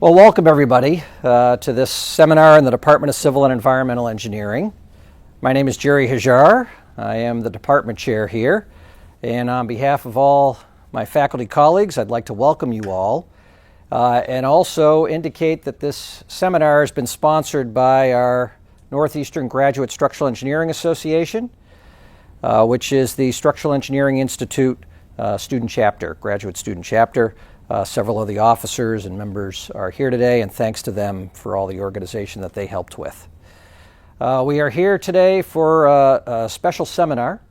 Well, welcome everybody to this seminar in the Department of Civil and Environmental Engineering. My name is Jerry Heger. I am the department chair here, and on behalf of all my faculty colleagues, I'd like to welcome you all and also indicate that this seminar has been sponsored by our Northeastern Graduate Structural Engineering Association, which is the Structural Engineering Institute student chapter, graduate student chapter. Several of the officers and members are here today, and thanks to them for all the organization that they helped with. We are here today for a special seminar,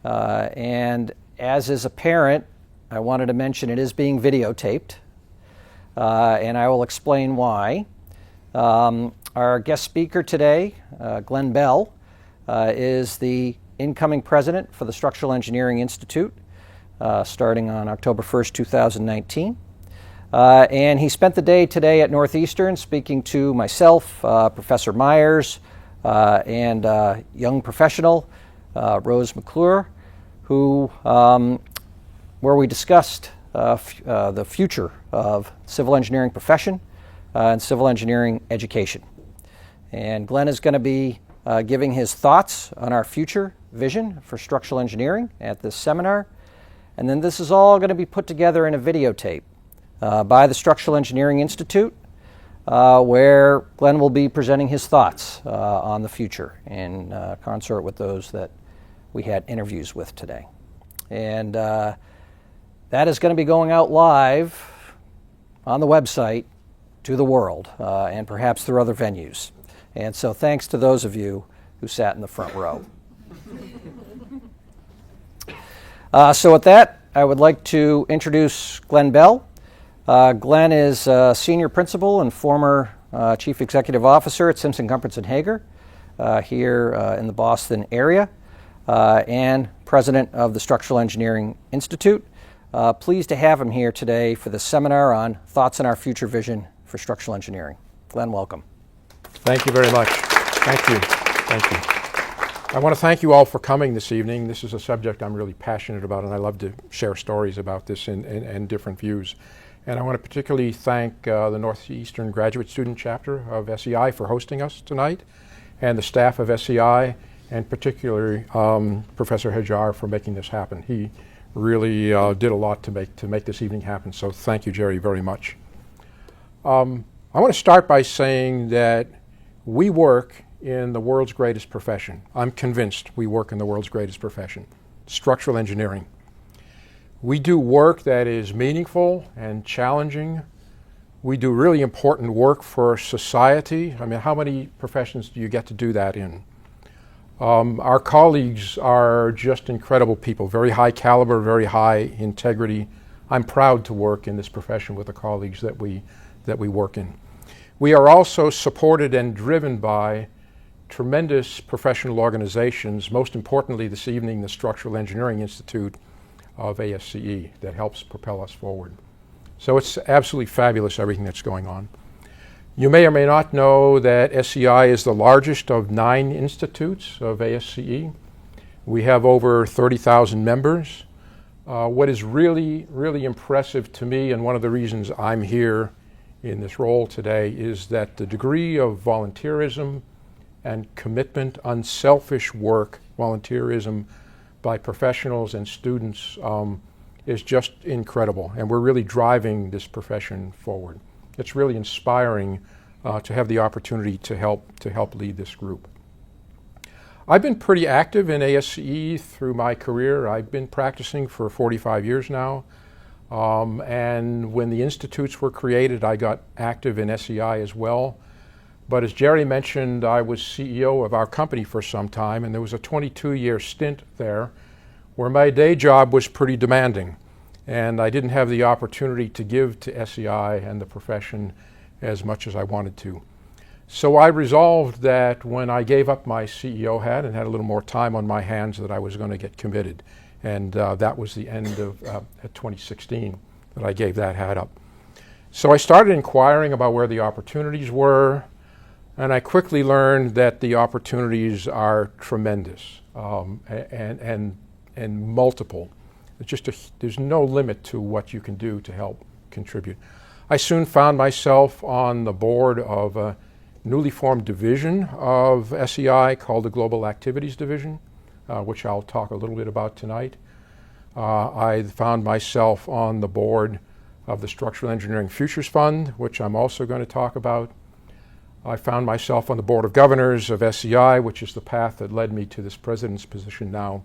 and as is apparent, I wanted to mention it is being videotaped, and I will explain why. Our guest speaker today, Glenn Bell, is the incoming president for the Structural Engineering Institute, starting on October 1st, 2019. And he spent the day today at Northeastern speaking to myself, Professor Myers, and young professional, Rose McClure, where we discussed the future of civil engineering profession and civil engineering education. And Glenn is going to be giving his thoughts on our future vision for structural engineering at this seminar. And then this is all going to be put together in a videotape by the Structural Engineering Institute, where Glenn will be presenting his thoughts on the future in consort with those that we had interviews with today. And that is going to be going out live on the website to the world and perhaps through other venues. And so thanks to those of you who sat in the front row. So with that, I would like to introduce Glenn Bell. Glenn is Senior Principal and former Chief Executive Officer at Simpson, Gumpertz, and Heger here in the Boston area, and President of the Structural Engineering Institute. Pleased to have him here today for the seminar on Thoughts on Our Future Vision for Structural Engineering. Glenn, welcome. Thank you very much. Thank you. Thank you. I want to thank you all for coming this evening. This is a subject I'm really passionate about, and I love to share stories about this and different views. And I want to particularly thank the Northeastern Graduate Student Chapter of SEI for hosting us tonight, and the staff of SEI, and particularly Professor Heger for making this happen. He really did a lot to make this evening happen, so thank you, Jerry, very much. I want to start by saying that we work in the world's greatest profession. I'm convinced we work in the world's greatest profession, structural engineering. We do work that is meaningful and challenging. We do really important work for society. I mean, how many professions do you get to do that in? Our colleagues are just incredible people, very high caliber, very high integrity. I'm proud to work in this profession with the colleagues that we work in. We are also supported and driven by tremendous professional organizations, most importantly this evening the Structural Engineering Institute of ASCE that helps propel us forward. So it's absolutely fabulous everything that's going on. You may or may not know that SEI is the largest of 9 institutes of ASCE. We have over 30,000 members. What is really, really impressive to me, and one of the reasons I'm here in this role today, is that the degree of volunteerism and commitment, unselfish work, volunteerism by professionals and students is just incredible, and we're really driving this profession forward. It's really inspiring to have the opportunity to help lead this group. I've been pretty active in ASCE through my career. I've been practicing for 45 years now, and when the institutes were created, I got active in SEI as well. But as Jerry mentioned, I was CEO of our company for some time, and there was a 22-year stint there where my day job was pretty demanding, and I didn't have the opportunity to give to SEI and the profession as much as I wanted to. So I resolved that when I gave up my CEO hat and had a little more time on my hands, that I was going to get committed. And that was the end of 2016 that I gave that hat up. So I started inquiring about where the opportunities were, and I quickly learned that the opportunities are tremendous and multiple. There's no limit to what you can do to help contribute. I soon found myself on the board of a newly formed division of SEI called the Global Activities Division, which I'll talk a little bit about tonight. I found myself on the board of the Structural Engineering Futures Fund, which I'm also going to talk about. I found myself on the board of governors of SEI, which is the path that led me to this president's position now.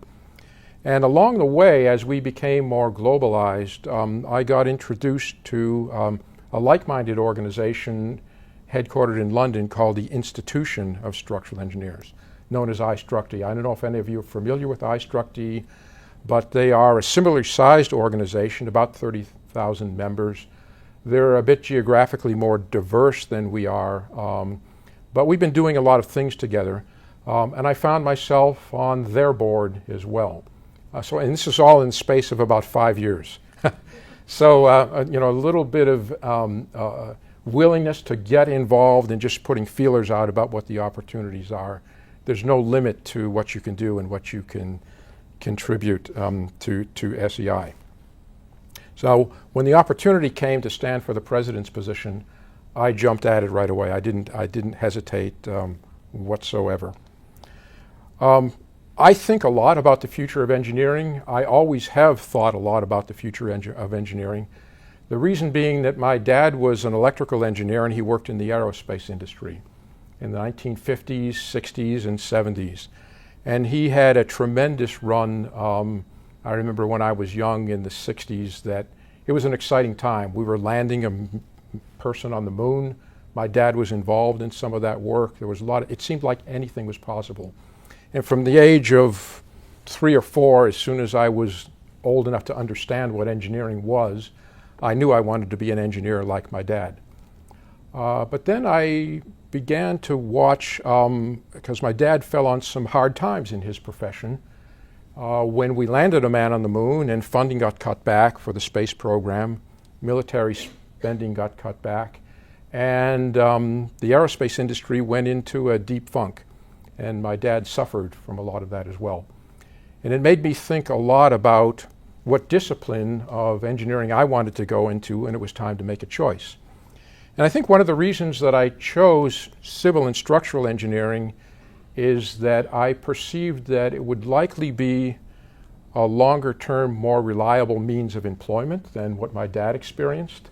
And along the way, as we became more globalized, I got introduced to a like-minded organization headquartered in London called the Institution of Structural Engineers, known as iStructE. I don't know if any of you are familiar with iStructE, but they are a similarly sized organization, about 30,000 members. They're a bit geographically more diverse than we are, but we've been doing a lot of things together, and I found myself on their board as well. And this is all in the space of about 5 years. So, a little bit of willingness to get involved and just putting feelers out about what the opportunities are. There's no limit to what you can do and what you can contribute to SEI. So when the opportunity came to stand for the president's position, I jumped at it right away. I didn't hesitate whatsoever. I think a lot about the future of engineering. I always have thought a lot about the future of engineering. The reason being that my dad was an electrical engineer and he worked in the aerospace industry in the 1950s, 60s, and 70s. And he had a tremendous run. I remember when I was young in the 60s that it was an exciting time. We were landing a person on the moon. My dad was involved in some of that work. There was it seemed like anything was possible. And from the age of 3 or 4, as soon as I was old enough to understand what engineering was, I knew I wanted to be an engineer like my dad. But then I began to watch, because my dad fell on some hard times in his profession. When we landed a man on the moon and funding got cut back for the space program, military spending got cut back, and the aerospace industry went into a deep funk. And my dad suffered from a lot of that as well. And it made me think a lot about what discipline of engineering I wanted to go into, and it was time to make a choice. And I think one of the reasons that I chose civil and structural engineering is that I perceived that it would likely be a longer term, more reliable means of employment than what my dad experienced.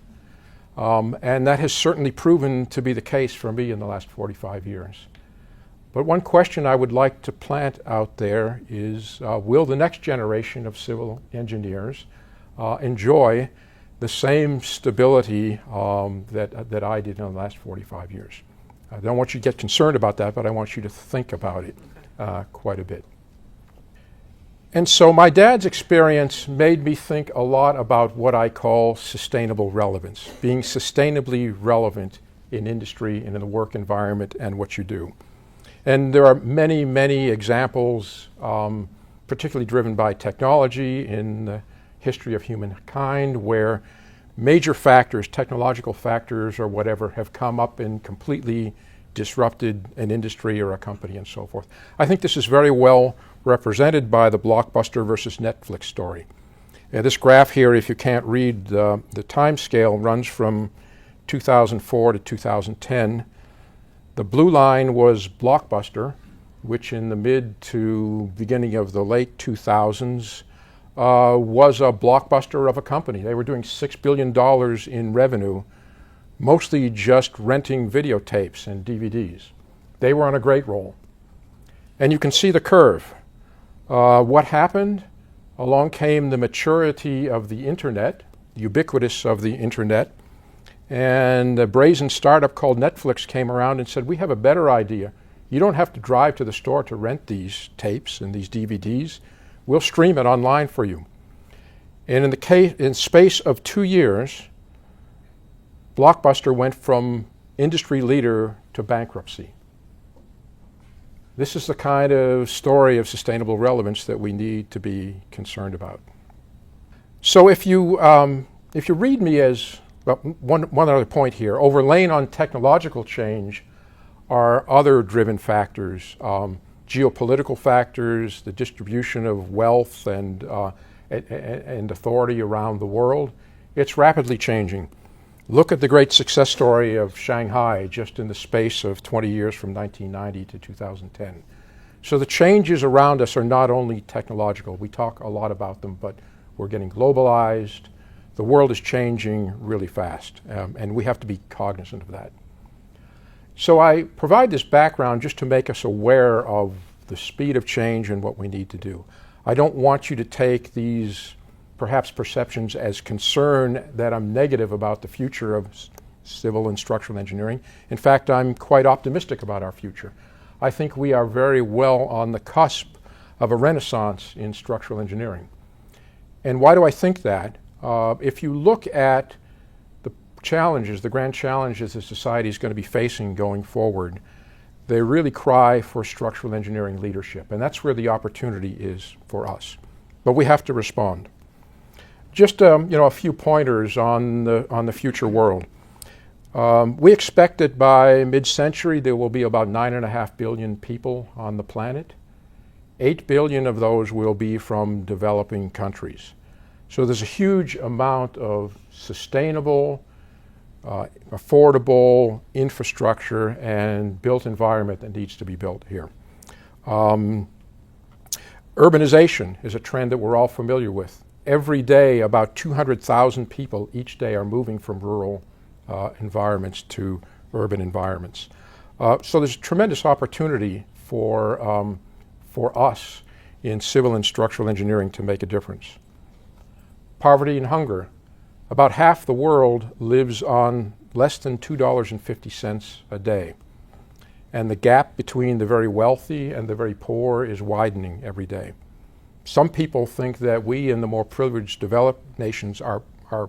And that has certainly proven to be the case for me in the last 45 years. But one question I would like to plant out there is, will the next generation of civil engineers enjoy the same stability that I did in the last 45 years? I don't want you to get concerned about that, but I want you to think about it quite a bit. And so my dad's experience made me think a lot about what I call sustainable relevance, being sustainably relevant in industry and in the work environment and what you do. And there are many, many examples, particularly driven by technology in the history of humankind, where major factors, technological factors or whatever, have come up and completely disrupted an industry or a company and so forth. I think this is very well represented by the Blockbuster versus Netflix story. This graph here, if you can't read the time scale, runs from 2004 to 2010. The blue line was Blockbuster, which in the mid to beginning of the late 2000s was a blockbuster of a company. They were doing $6 billion in revenue, mostly just renting videotapes and DVDs. They were on a great roll. And you can see the curve. What happened? Along came the maturity of the internet, the ubiquitous of the internet, and a brazen startup called Netflix came around and said, we have a better idea. You don't have to drive to the store to rent these tapes and these DVDs. We'll stream it online for you. And in space of 2 years, Blockbuster went from industry leader to bankruptcy. This is the kind of story of sustainable relevance that we need to be concerned about. So if you read me as, well, one other point here, overlaying on technological change are other driven factors, geopolitical factors, the distribution of wealth and authority around the world. It's rapidly changing. Look at the great success story of Shanghai just in the space of 20 years from 1990 to 2010. So the changes around us are not only technological. We talk a lot about them, but we're getting globalized. The world is changing really fast, and we have to be cognizant of that. So I provide this background just to make us aware of the speed of change and what we need to do. I don't want you to take these perhaps perceptions as concern that I'm negative about the future of civil and structural engineering. In fact, I'm quite optimistic about our future. I think we are very well on the cusp of a renaissance in structural engineering. And why do I think that? If you look at the challenges, the grand challenges that society is going to be facing going forward, they really cry for structural engineering leadership. And that's where the opportunity is for us. But we have to respond. Just a few pointers on the future world. We expect that by mid-century there will be about 9.5 billion people on the planet. 8 billion of those will be from developing countries. So there's a huge amount of sustainable, affordable infrastructure and built environment that needs to be built here. Urbanization is a trend that we're all familiar with. Every day, about 200,000 people each day are moving from rural environments to urban environments. So there's a tremendous opportunity for us in civil and structural engineering to make a difference. Poverty and hunger. About half the world lives on less than $2.50 a day. And the gap between the very wealthy and the very poor is widening every day. Some people think that we in the more privileged developed nations are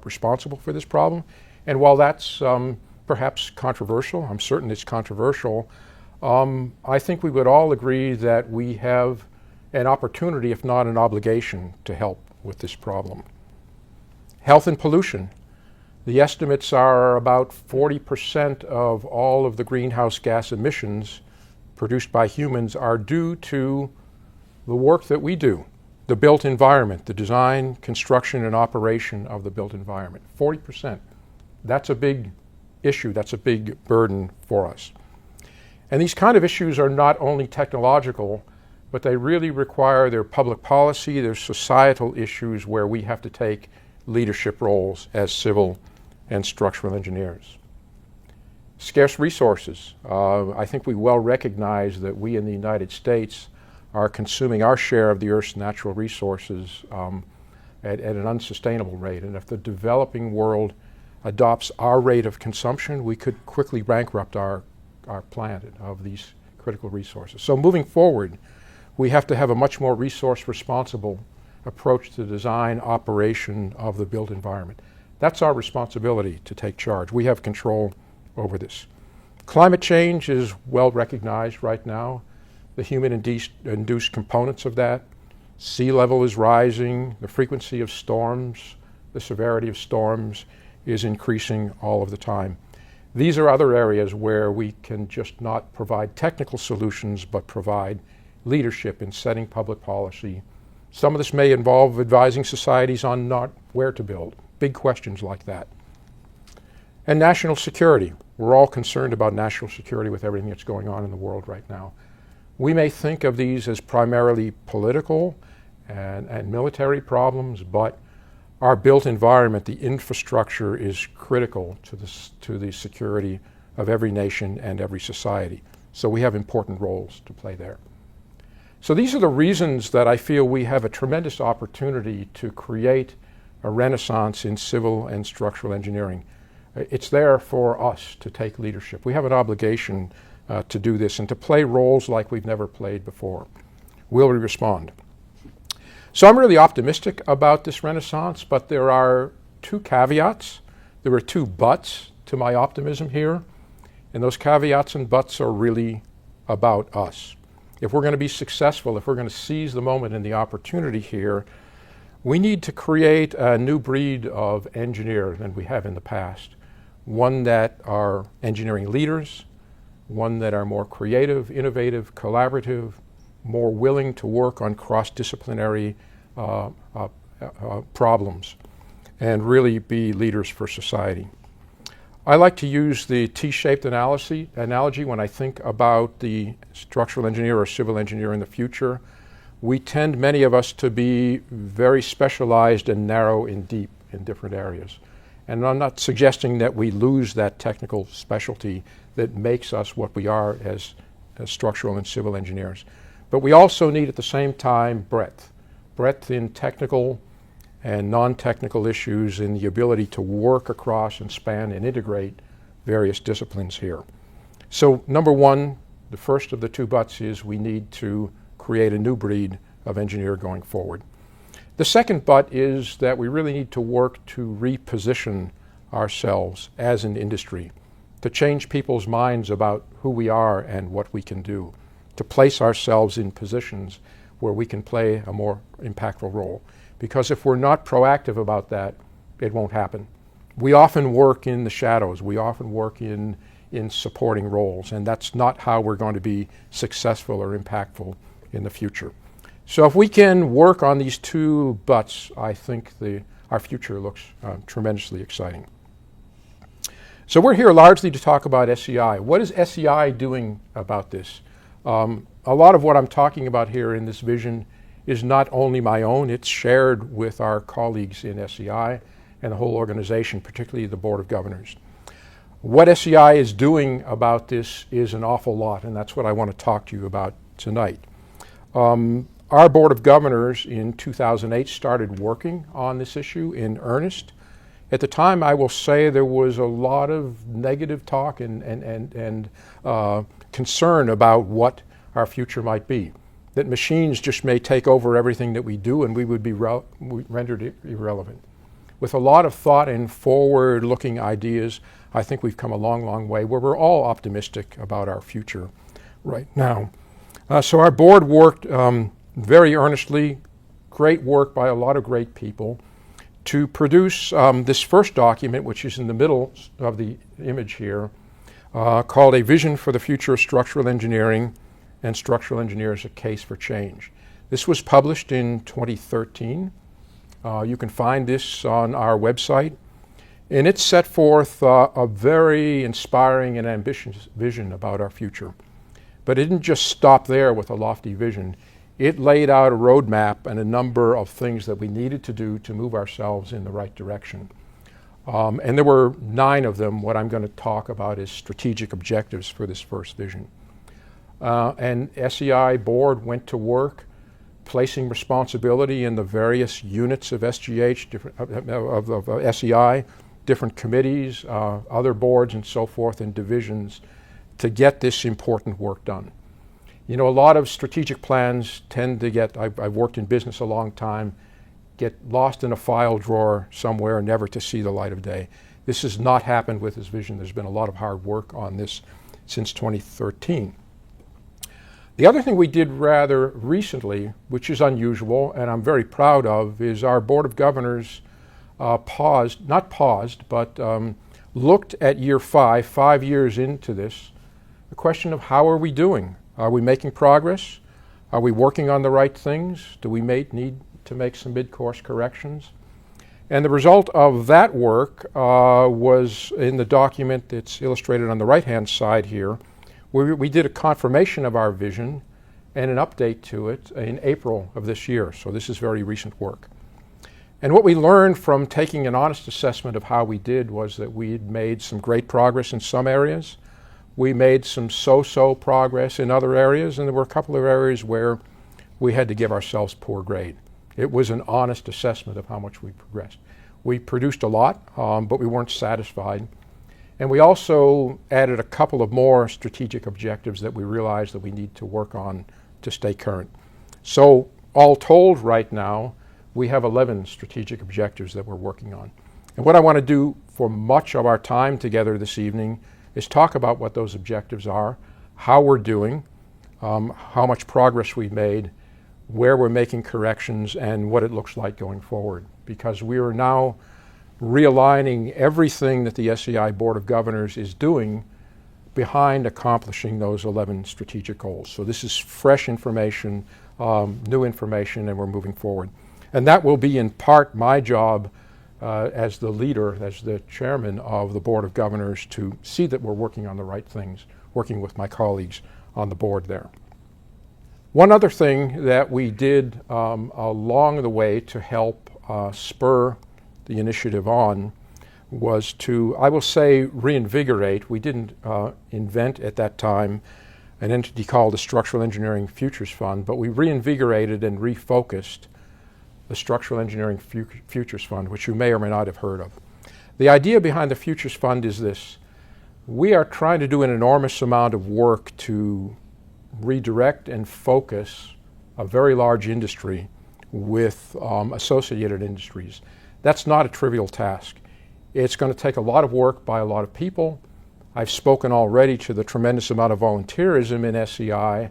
responsible for this problem. And while that's perhaps controversial, I'm certain it's controversial, I think we would all agree that we have an opportunity, if not an obligation, to help with this problem. Health and pollution. The estimates are about 40% of all of the greenhouse gas emissions produced by humans are due to the work that we do, the built environment, the design, construction, and operation of the built environment. 40%. That's a big issue. That's a big burden for us. And these kind of issues are not only technological, but they really require their public policy, their societal issues where we have to take leadership roles as civil and structural engineers. Scarce resources. I think we well recognize that we in the United States are consuming our share of the Earth's natural resources at an unsustainable rate. And if the developing world adopts our rate of consumption, we could quickly bankrupt our planet of these critical resources. So moving forward, we have to have a much more resource responsible approach to design operation of the built environment. That's our responsibility to take charge. We have control over this. Climate change is well recognized right now. The human-induced components of that. Sea level is rising. The frequency of storms, the severity of storms is increasing all of the time. These are other areas where we can just not provide technical solutions, but provide leadership in setting public policy. Some of this may involve advising societies on not where to build, big questions like that. And national security. We're all concerned about national security with everything that's going on in the world right now. We may think of these as primarily political and military problems, but our built environment, the infrastructure, is critical to the security of every nation and every society. So we have important roles to play there. So these are the reasons that I feel we have a tremendous opportunity to create a renaissance in civil and structural engineering. It's there for us to take leadership. We have an obligation to do this and to play roles like we've never played before. Will we respond? So I'm really optimistic about this renaissance, but there are two caveats. There are two buts to my optimism here, and those caveats and buts are really about us. If we're going to be successful, if we're going to seize the moment and the opportunity here, we need to create a new breed of engineer than we have in the past. One that are engineering leaders, one that are more creative, innovative, collaborative, more willing to work on cross-disciplinary problems and really be leaders for society. I like to use the T-shaped analogy when I think about the structural engineer or civil engineer in the future. We tend, many of us, to be very specialized and narrow and deep in different areas. And I'm not suggesting that we lose that technical specialty that makes us what we are as structural and civil engineers. But we also need at the same time breadth in technical and non-technical issues, in the ability to work across and span and integrate various disciplines here. So number one, the first of the two butts is we need to create a new breed of engineer going forward. The second but is that we really need to work to reposition ourselves as an industry, to change people's minds about who we are and what we can do, to place ourselves in positions where we can play a more impactful role. Because if we're not proactive about that, it won't happen. We often work in the shadows. We often work in supporting roles, and that's not how we're going to be successful or impactful in the future. So if we can work on these two butts, I think our future looks tremendously exciting. So we're here largely to talk about SEI. What is SEI doing about this? A lot of what I'm talking about here in this vision is not only my own, it's shared with our colleagues in SEI and the whole organization, particularly the Board of Governors. What SEI is doing about this is an awful lot, and that's what I want to talk to you about tonight. Our Board of Governors in 2008 started working on this issue in earnest. At the time, I will say there was a lot of negative talk and concern about what our future might be. That machines just may take over everything that we do and we would be rendered irrelevant. With a lot of thought and forward-looking ideas, I think we've come a long, long way where we're all optimistic about our future right now. So our board worked very earnestly, great work by a lot of great people, to produce this first document, which is in the middle of the image here, called A Vision for the Future of Structural Engineering and Structural Engineers: A Case for Change. This was published in 2013. You can find this on our website. And it set forth a very inspiring and ambitious vision about our future. But it didn't just stop there with a lofty vision. It laid out a roadmap and a number of things that we needed to do to move ourselves in the right direction. And there were 9 of them. What I'm going to talk about is strategic objectives for this first vision. And SEI board went to work placing responsibility in the various units of SGH, of SEI, different committees, other boards and so forth, and divisions to get this important work done. You know, a lot of strategic plans tend to get, I've worked in business a long time, get lost in a file drawer somewhere, never to see the light of day. This has not happened with this vision. There's been a lot of hard work on this since 2013. The other thing we did rather recently, which is unusual and I'm very proud of, is our Board of Governors looked at year 5 years into this, the question of how are we doing? Are we making progress? Are we working on the right things? Do we need to make some mid-course corrections? And the result of that work was in the document that's illustrated on the right-hand side here, where we did a confirmation of our vision and an update to it in April of this year. So this is very recent work. And what we learned from taking an honest assessment of how we did was that we had made some great progress in some areas. We made some so-so progress in other areas, and there were a couple of areas where we had to give ourselves poor grade. It was an honest assessment of how much we progressed. We produced a lot, but we weren't satisfied. And we also added a couple of more strategic objectives that we realized that we need to work on to stay current. So all told right now, we have 11 strategic objectives that we're working on. And what I want to do for much of our time together this evening is talk about what those objectives are, how we're doing, how much progress we've made, where we're making corrections, and what it looks like going forward. Because we are now realigning everything that the SEI Board of Governors is doing behind accomplishing those 11 strategic goals. So this is fresh information, new information, and we're moving forward. And that will be in part my job as the leader, as the chairman of the Board of Governors, to see that we're working on the right things, working with my colleagues on the board there. One other thing that we did along the way to help spur the initiative on was to, I will say, reinvigorate. We didn't invent at that time an entity called the Structural Engineering Futures Fund, but we reinvigorated and refocused the Structural Engineering Futures Fund, which you may or may not have heard of. The idea behind the Futures Fund is this: we are trying to do an enormous amount of work to redirect and focus a very large industry with associated industries. That's not a trivial task. It's going to take a lot of work by a lot of people. I've spoken already to the tremendous amount of volunteerism in SEI,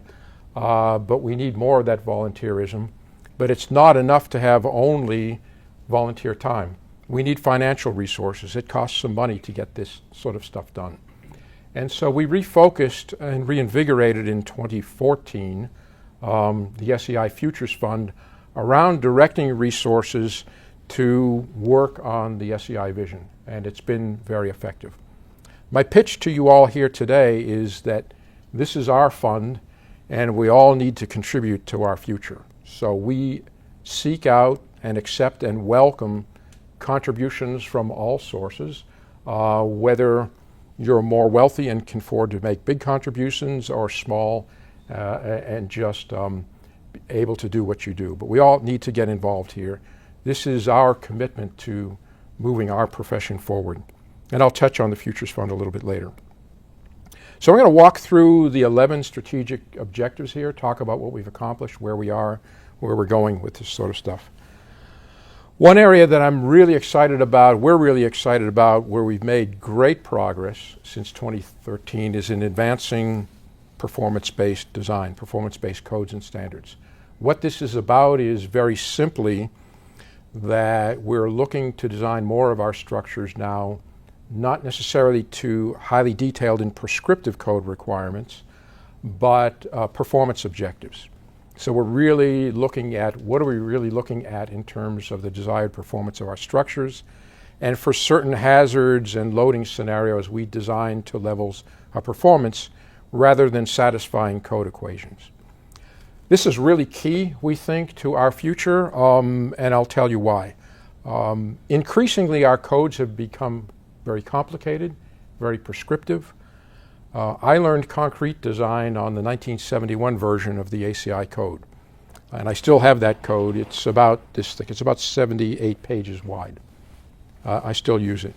but we need more of that volunteerism. But it's not enough to have only volunteer time. We need financial resources. It costs some money to get this sort of stuff done. And so we refocused and reinvigorated in 2014 the SEI Futures Fund around directing resources to work on the SEI vision, and it's been very effective. My pitch to you all here today is that this is our fund, and we all need to contribute to our future. So we seek out and accept and welcome contributions from all sources, whether you're more wealthy and can afford to make big contributions, or small and just able to do what you do. But we all need to get involved here. This is our commitment to moving our profession forward. And I'll touch on the Futures Fund a little bit later. So we're going to walk through the 11 strategic objectives here, talk about what we've accomplished, where we are, where we're going with this sort of stuff. One area that I'm really excited about, we're really excited about, where we've made great progress since 2013 is in advancing performance-based design, performance-based codes and standards. What this is about is very simply that we're looking to design more of our structures now, not necessarily to highly detailed and prescriptive code requirements, but performance objectives. So we're really looking at, what are we really looking at in terms of the desired performance of our structures? And for certain hazards and loading scenarios, we design to levels of performance rather than satisfying code equations. This is really key, we think, to our future, and I'll tell you why. Increasingly, our codes have become very complicated, very prescriptive. I learned concrete design on the 1971 version of the ACI code, and I still have that code. It's about this thick. It's about 78 pages wide. I still use it.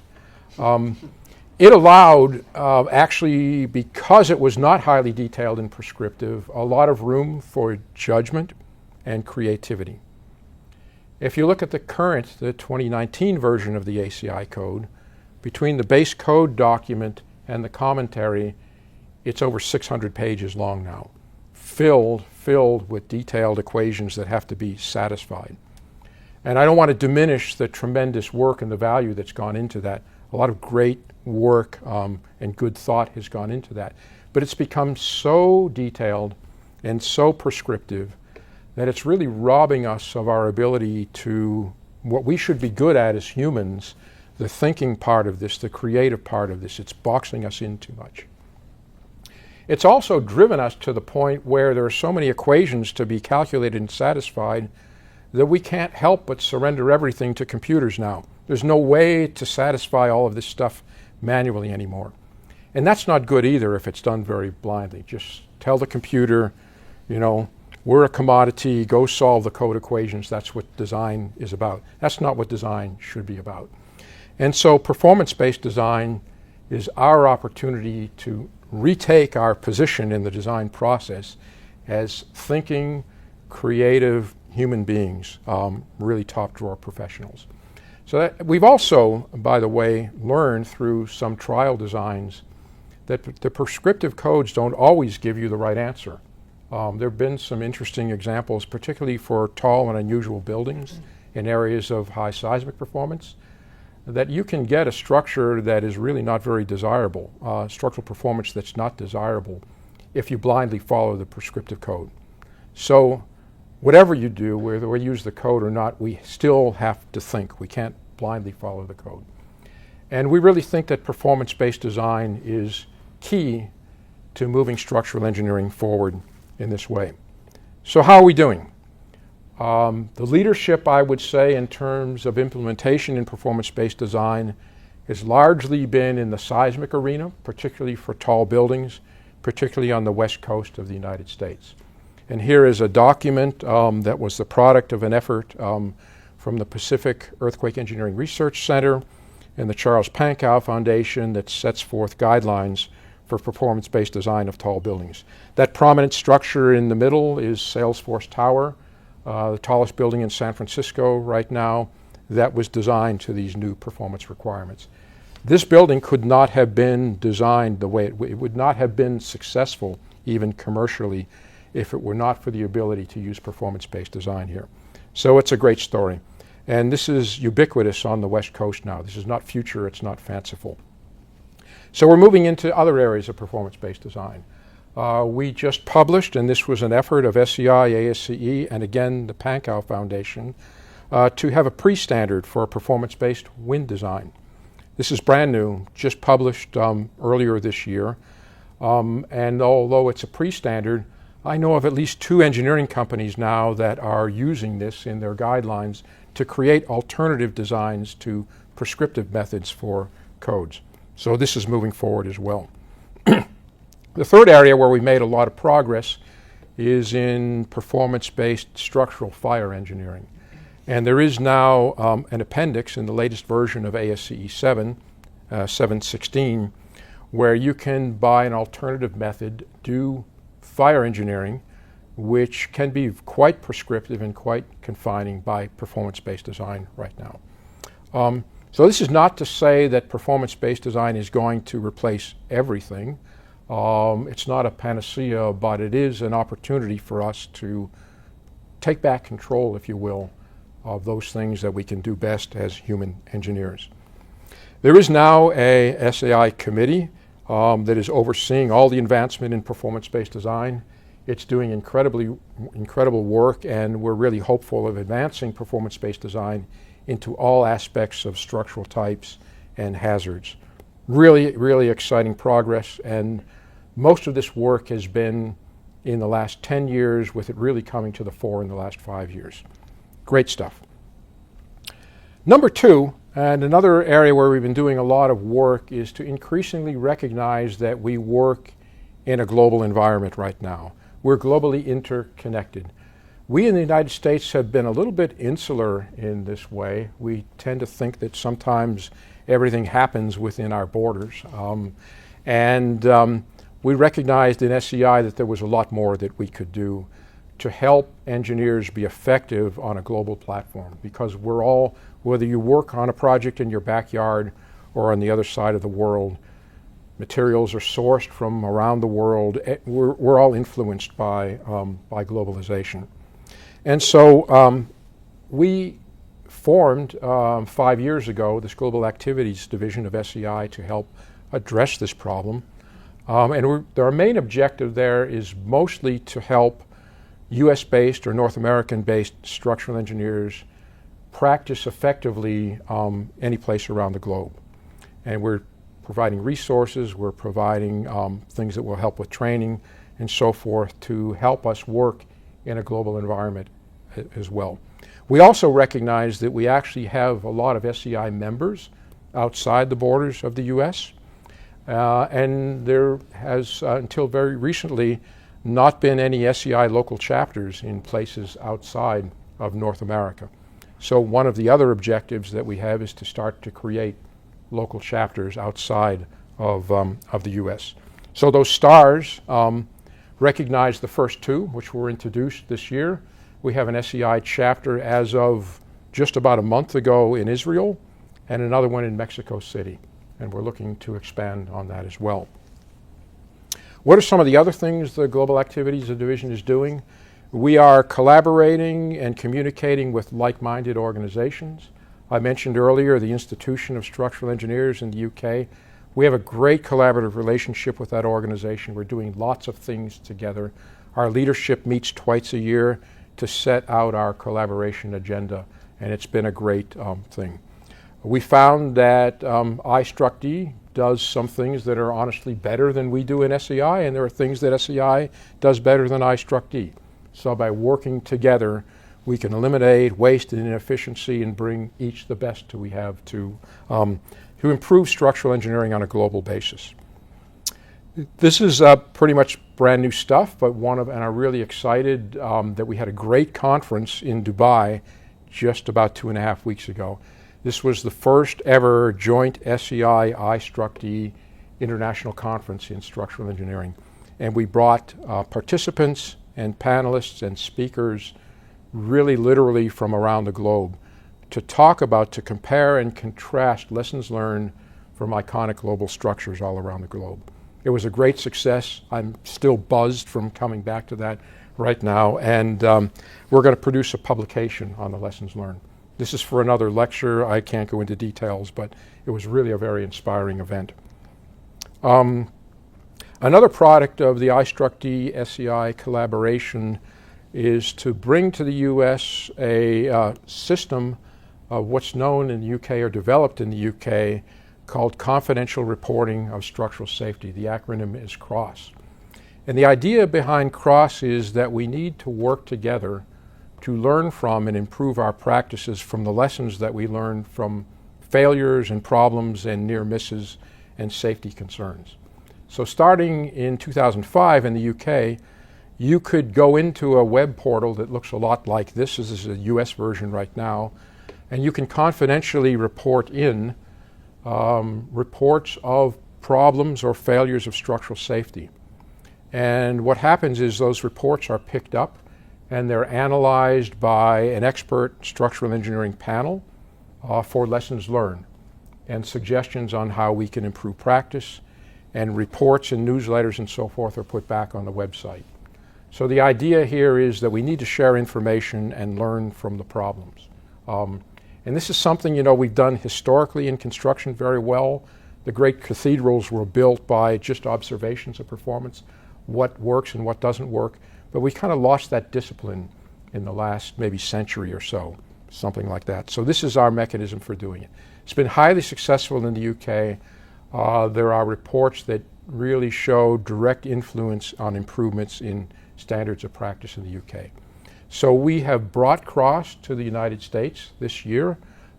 It allowed, actually, because it was not highly detailed and prescriptive, a lot of room for judgment and creativity. If you look at the 2019 version of the ACI code, between the base code document and the commentary, it's over 600 pages long now, filled with detailed equations that have to be satisfied. And I don't want to diminish the tremendous work and the value that's gone into that. A lot of great work and good thought has gone into that. But it's become so detailed and so prescriptive that it's really robbing us of our ability to, what we should be good at as humans, the thinking part of this, the creative part of this. It's boxing us in too much. It's also driven us to the point where there are so many equations to be calculated and satisfied that we can't help but surrender everything to computers now. There's no way to satisfy all of this stuff manually anymore. And that's not good either if it's done very blindly. Just tell the computer, you know, we're a commodity, go solve the code equations. That's what design is about. That's not what design should be about. And so performance-based design is our opportunity to retake our position in the design process as thinking, creative human beings, really top drawer professionals. So that, we've also, by the way, learned through some trial designs that the prescriptive codes don't always give you the right answer. There have been some interesting examples, particularly for tall and unusual buildings in areas of high seismic performance, that you can get a structure that is really not very desirable, structural performance that's not desirable if you blindly follow the prescriptive code. So whatever you do, whether we use the code or not, we still have to think. We can't blindly follow the code. And we really think that performance-based design is key to moving structural engineering forward in this way. So how are we doing? The leadership, I would say, in terms of implementation in performance-based design has largely been in the seismic arena, particularly for tall buildings, particularly on the west coast of the United States. And here is a document that was the product of an effort from the Pacific Earthquake Engineering Research Center and the Charles Pankow Foundation that sets forth guidelines for performance-based design of tall buildings. That prominent structure in the middle is Salesforce Tower, the tallest building in San Francisco right now, that was designed to these new performance requirements. This building could not have been designed the way it would not have been successful, even commercially, if it were not for the ability to use performance-based design here. So it's a great story. And this is ubiquitous on the West Coast now. This is not future, it's not fanciful. So we're moving into other areas of performance-based design. We just published, and this was an effort of SEI, ASCE, and again the Pankow Foundation, to have a pre-standard for performance-based wind design. This is brand new, just published earlier this year. And although it's a pre-standard, I know of at least 2 engineering companies now that are using this in their guidelines to create alternative designs to prescriptive methods for codes. So this is moving forward as well. The third area where we made a lot of progress is in performance-based structural fire engineering. And there is now an appendix in the latest version of ASCE 7, 716, where you can, by an alternative method, do fire engineering, which can be quite prescriptive and quite confining by performance-based design right now. So this is not to say that performance-based design is going to replace everything. It's not a panacea, but it is an opportunity for us to take back control, if you will, of those things that we can do best as human engineers. There is now a SAI committee that is overseeing all the advancement in performance-based design. It's doing incredible work, and we're really hopeful of advancing performance-based design into all aspects of structural types and hazards. Really, really exciting progress, and most of this work has been in the last 10 years, with it really coming to the fore in the last 5 years. Great stuff. Number 2, and another area where we've been doing a lot of work, is to increasingly recognize that we work in a global environment right now. We're globally interconnected. We in the United States have been a little bit insular in this way. We tend to think that sometimes everything happens within our borders. We recognized in SEI that there was a lot more that we could do to help engineers be effective on a global platform, because we're all, whether you work on a project in your backyard or on the other side of the world, materials are sourced from around the world. We're all influenced by globalization. And so we formed 5 years ago this Global Activities Division of SEI to help address this problem. Our main objective there is mostly to help US-based or North American-based structural engineers practice effectively any place around the globe. And we're providing resources, we're providing things that will help with training and so forth to help us work in a global environment as well. We also recognize that we actually have a lot of SEI members outside the borders of the US. And there has, until very recently, not been any SEI local chapters in places outside of North America. So one of the other objectives that we have is to start to create local chapters outside of the US. So those stars recognize the first 2, which were introduced this year. We have an SEI chapter as of just about a month ago in Israel, and another one in Mexico City. And we're looking to expand on that as well. What are some of the other things the Global Activities Division is doing? We are collaborating and communicating with like-minded organizations. I mentioned earlier the Institution of Structural Engineers in the UK. We have a great collaborative relationship with that organization. We're doing lots of things together. Our leadership meets twice a year to set out our collaboration agenda, and it's been a great thing. We found that I-Struct-D does some things that are honestly better than we do in SEI, and there are things that SEI does better than I-Struct-D. So by working together, we can eliminate waste and inefficiency and bring each the best we have to improve structural engineering on a global basis. This is pretty much brand new stuff, but and I'm really excited that we had a great conference in Dubai just about 2.5 weeks ago. This was the first ever joint SEI I-Struct-D international conference in structural engineering. And we brought participants and panelists and speakers really literally from around the globe to compare and contrast lessons learned from iconic global structures all around the globe. It was a great success. I'm still buzzed from coming back to that right now, and we're going to produce a publication on the lessons learned. This is for another lecture. I can't go into details, but it was really a very inspiring event. Another product of the I-Struct-D SEI collaboration is to bring to the U.S. a system of what's known in the U.K. or developed in the U.K. called Confidential Reporting of Structural Safety. The acronym is CROSS. And the idea behind CROSS is that we need to work together to learn from and improve our practices from the lessons that we learned from failures and problems and near misses and safety concerns. So starting in 2005 in the UK, you could go into a web portal that looks a lot like this. This is a US version right now. And you can confidentially report in reports of problems or failures of structural safety. And what happens is those reports are picked up and they're analyzed by an expert structural engineering panel for lessons learned and suggestions on how we can improve practice, and reports and newsletters and so forth are put back on the website. So the idea here is that we need to share information and learn from the problems. And this is something, we've done historically in construction very well. The great cathedrals were built by just observations of performance, what works and what doesn't work. But we kind of lost that discipline in the last maybe century or so, something like that. So this is our mechanism for doing it. It's been highly successful in the UK. There are reports that really show direct influence on improvements in standards of practice in the UK. So we have brought CROSS to the United States this year.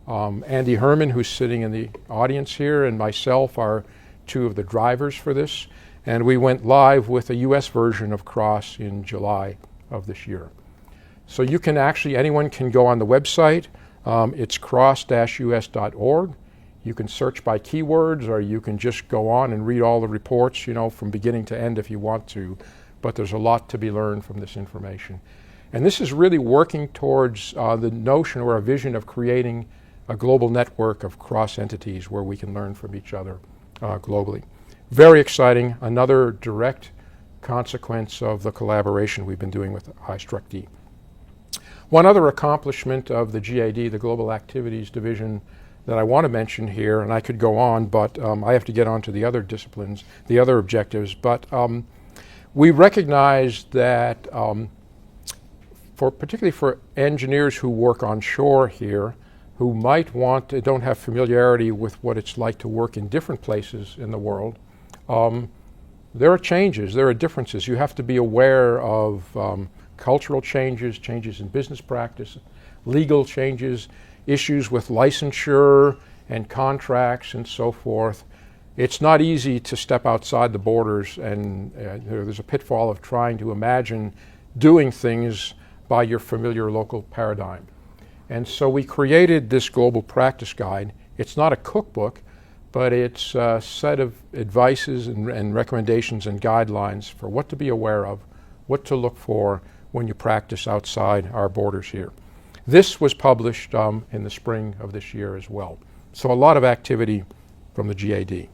Andy Herman, who's sitting in the audience here, and myself are two of the drivers for this. And we went live with a US version of CROSS in July of this year. So you can anyone can go on the website. It's cross-us.org. You can search by keywords, or you can just go on and read all the reports, from beginning to end if you want to. But there's a lot to be learned from this information. And this is really working towards the notion or a vision of creating a global network of cross entities where we can learn from each other globally. Very exciting, another direct consequence of the collaboration we've been doing with I-Struct-D. One other accomplishment of the GAD, the Global Activities Division, that I want to mention here, and I could go on, but I have to get on to the other disciplines, the other objectives, but we recognize that particularly for engineers who work on shore here, who don't have familiarity with what it's like to work in different places in the world, there are changes, there are differences. You have to be aware of cultural changes, changes in business practice, legal changes, issues with licensure and contracts and so forth. It's not easy to step outside the borders, and there's a pitfall of trying to imagine doing things by your familiar local paradigm. And so we created this global practice guide. It's not a cookbook, but it's a set of advices and recommendations and guidelines for what to be aware of, what to look for when you practice outside our borders here. This was published in the spring of this year as well. So a lot of activity from the GAD.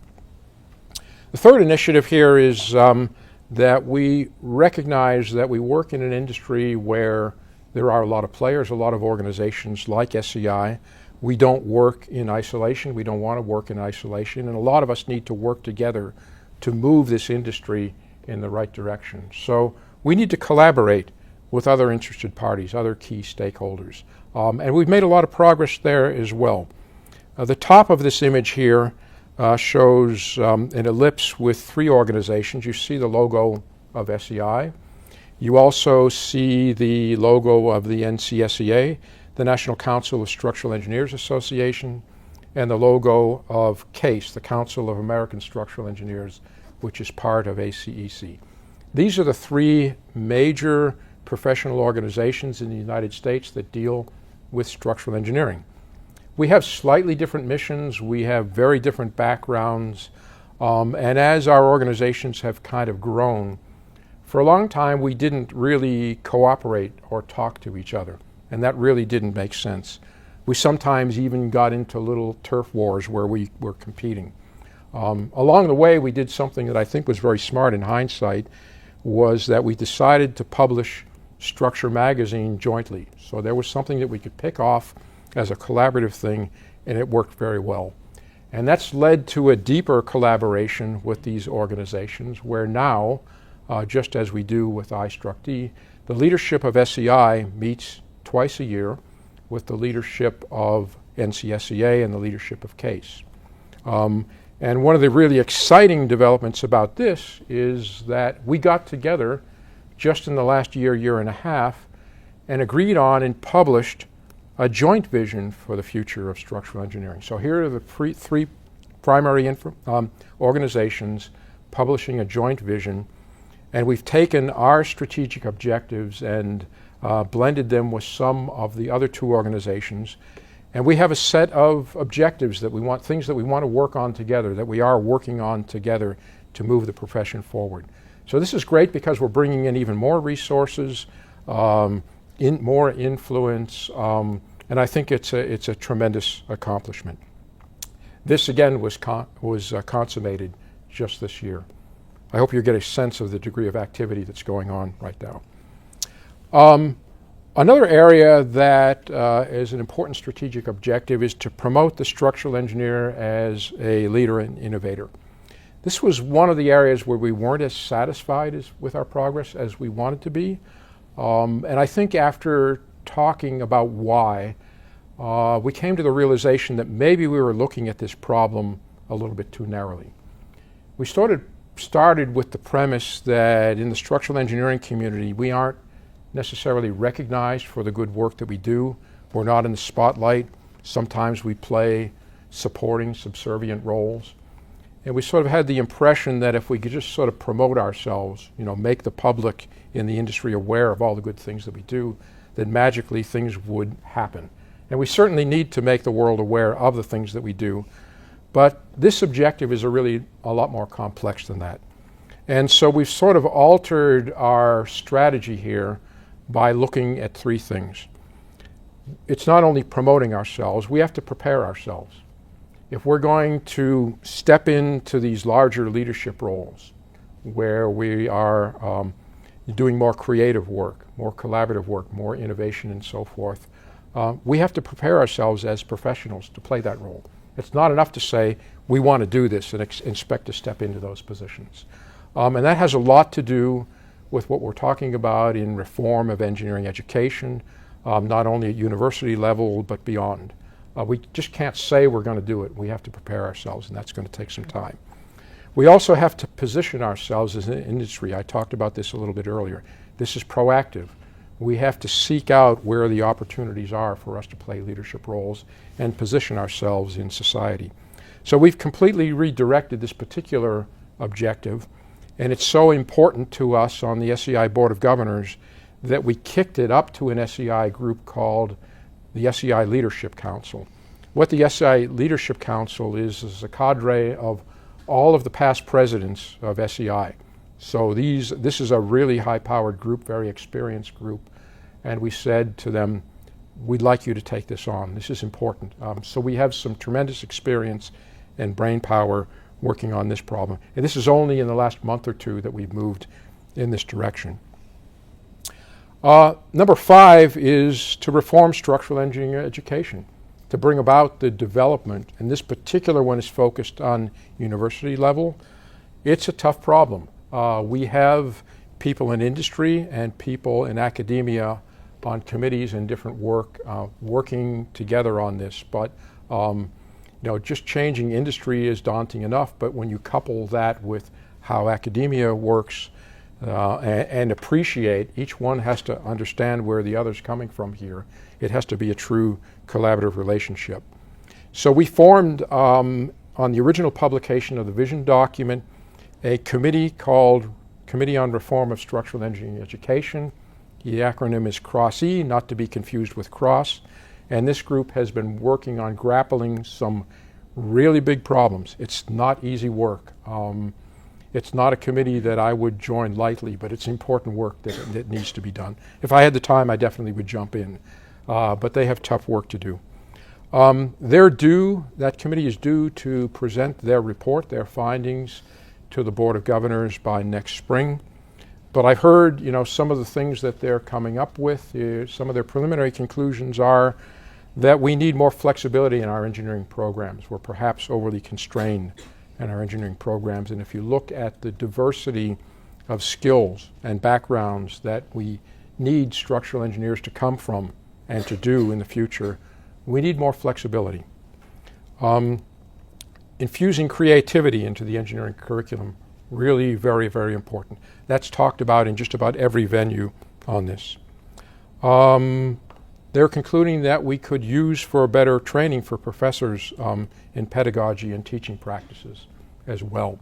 The third initiative here is that we recognize that we work in an industry where there are a lot of players, a lot of organizations like SEI. We don't work in isolation. We don't want to work in isolation. And a lot of us need to work together to move this industry in the right direction. So we need to collaborate with other interested parties, other key stakeholders. And we've made a lot of progress there as well. The top of this image here shows an ellipse with 3 organizations. You see the logo of SEI. You also see the logo of the NCSEA, the National Council of Structural Engineers Association, and the logo of CASE, the Council of American Structural Engineers, which is part of ACEC. These are the 3 major professional organizations in the United States that deal with structural engineering. We have slightly different missions, we have very different backgrounds, and as our organizations have kind of grown, for a long time we didn't really cooperate or talk to each other, and that really didn't make sense. We sometimes even got into little turf wars where we were competing. Along the way, we did something that I think was very smart in hindsight, was that we decided to publish Structure Magazine jointly. So there was something that we could pick off as a collaborative thing, and it worked very well. And that's led to a deeper collaboration with these organizations, where now, just as we do with iStructD, the leadership of SEI meets twice a year with the leadership of NCSEA and the leadership of CASE. And one of the really exciting developments about this is that we got together just in the last year and a half, and agreed on and published a joint vision for the future of structural engineering. So here are the 3 primary organizations publishing a joint vision, and we've taken our strategic objectives and blended them with some of the other 2 organizations. And we have a set of objectives that we want, things that we want to work on together, that we are working on together to move the profession forward. So this is great because we're bringing in even more resources, more influence, and I think it's a tremendous accomplishment. This again was consummated just this year. I hope you get a sense of the degree of activity that's going on right now. Another area that is an important strategic objective is to promote the structural engineer as a leader and innovator. This was one of the areas where we weren't as satisfied with our progress as we wanted to be. And I think after talking about why, we came to the realization that maybe we were looking at this problem a little bit too narrowly. We started with the premise that in the structural engineering community, we aren't necessarily recognized for the good work that we do. We're not in the spotlight. Sometimes we play supporting, subservient roles. And we sort of had the impression that if we could just sort of promote ourselves, make the public in the industry aware of all the good things that we do, then magically things would happen. And we certainly need to make the world aware of the things that we do. But this objective is really a lot more complex than that. And so we've sort of altered our strategy here by looking at 3 things. It's not only promoting ourselves, we have to prepare ourselves. If we're going to step into these larger leadership roles where we are doing more creative work, more collaborative work, more innovation and so forth, we have to prepare ourselves as professionals to play that role. It's not enough to say we want to do this and expect to step into those positions. And that has a lot to do with what we're talking about in reform of engineering education, not only at university level but beyond. We just can't say we're going to do it. We have to prepare ourselves, and that's going to take some time. We also have to position ourselves as an industry. I talked about this a little bit earlier. This is proactive. We have to seek out where the opportunities are for us to play leadership roles and position ourselves in society. So we've completely redirected this particular objective, and it's so important to us on the SEI Board of Governors that we kicked it up to an SEI group called the SEI Leadership Council. What the SEI Leadership Council is a cadre of all of the past presidents of SEI. So this is a really high-powered group, very experienced group, and we said to them, we'd like you to take this on. This is important. So we have some tremendous experience and brain power working on this problem. And this is only in the last month or 2 that we've moved in this direction. Number 5 is to reform structural engineering education, to bring about the development, and this particular one is focused on university level. It's a tough problem. We have people in industry and people in academia on committees and different work working together on this, but just changing industry is daunting enough, but when you couple that with how academia works and appreciate, each one has to understand where the other's coming from here. It has to be a true collaborative relationship. So we formed, on the original publication of the vision document, a committee called Committee on Reform of Structural Engineering Education. The acronym is CROSS-E, not to be confused with CROSS. And this group has been working on grappling some really big problems. It's not easy work. It's not a committee that I would join lightly, but it's important work that needs to be done. If I had the time, I definitely would jump in. But they have tough work to do. That committee is due to present their report, their findings, to the Board of Governors by next spring. But I've heard, some of the things that they're coming up with. Some of their preliminary conclusions are that we need more flexibility in our engineering programs. We're perhaps overly constrained in our engineering programs. And if you look at the diversity of skills and backgrounds that we need structural engineers to come from and to do in the future, we need more flexibility. Infusing creativity into the engineering curriculum, really very, very important. That's talked about in just about every venue on this. They're concluding that we could use for better training for professors in pedagogy and teaching practices as well.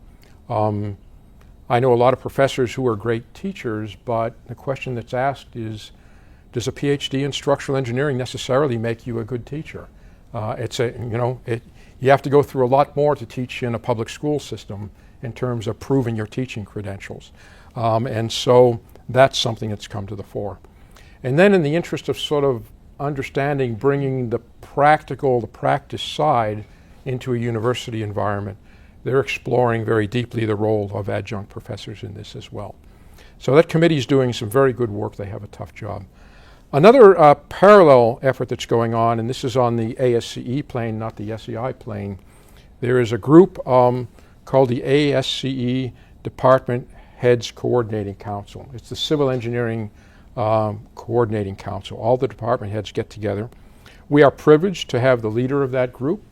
I know a lot of professors who are great teachers, but the question that's asked is, does a PhD in structural engineering necessarily make you a good teacher? You have to go through a lot more to teach in a public school system in terms of proving your teaching credentials. And so that's something that's come to the fore. And then in the interest of sort of understanding, bringing the practice side into a university environment, they're exploring very deeply the role of adjunct professors in this as well. So that committee is doing some very good work. They have a tough job. Another parallel effort that's going on, and this is on the ASCE plane, not the SEI plane, there is a group called the ASCE Department Heads Coordinating Council. It's the Civil Engineering Coordinating Council. All the department heads get together. We are privileged to have the leader of that group,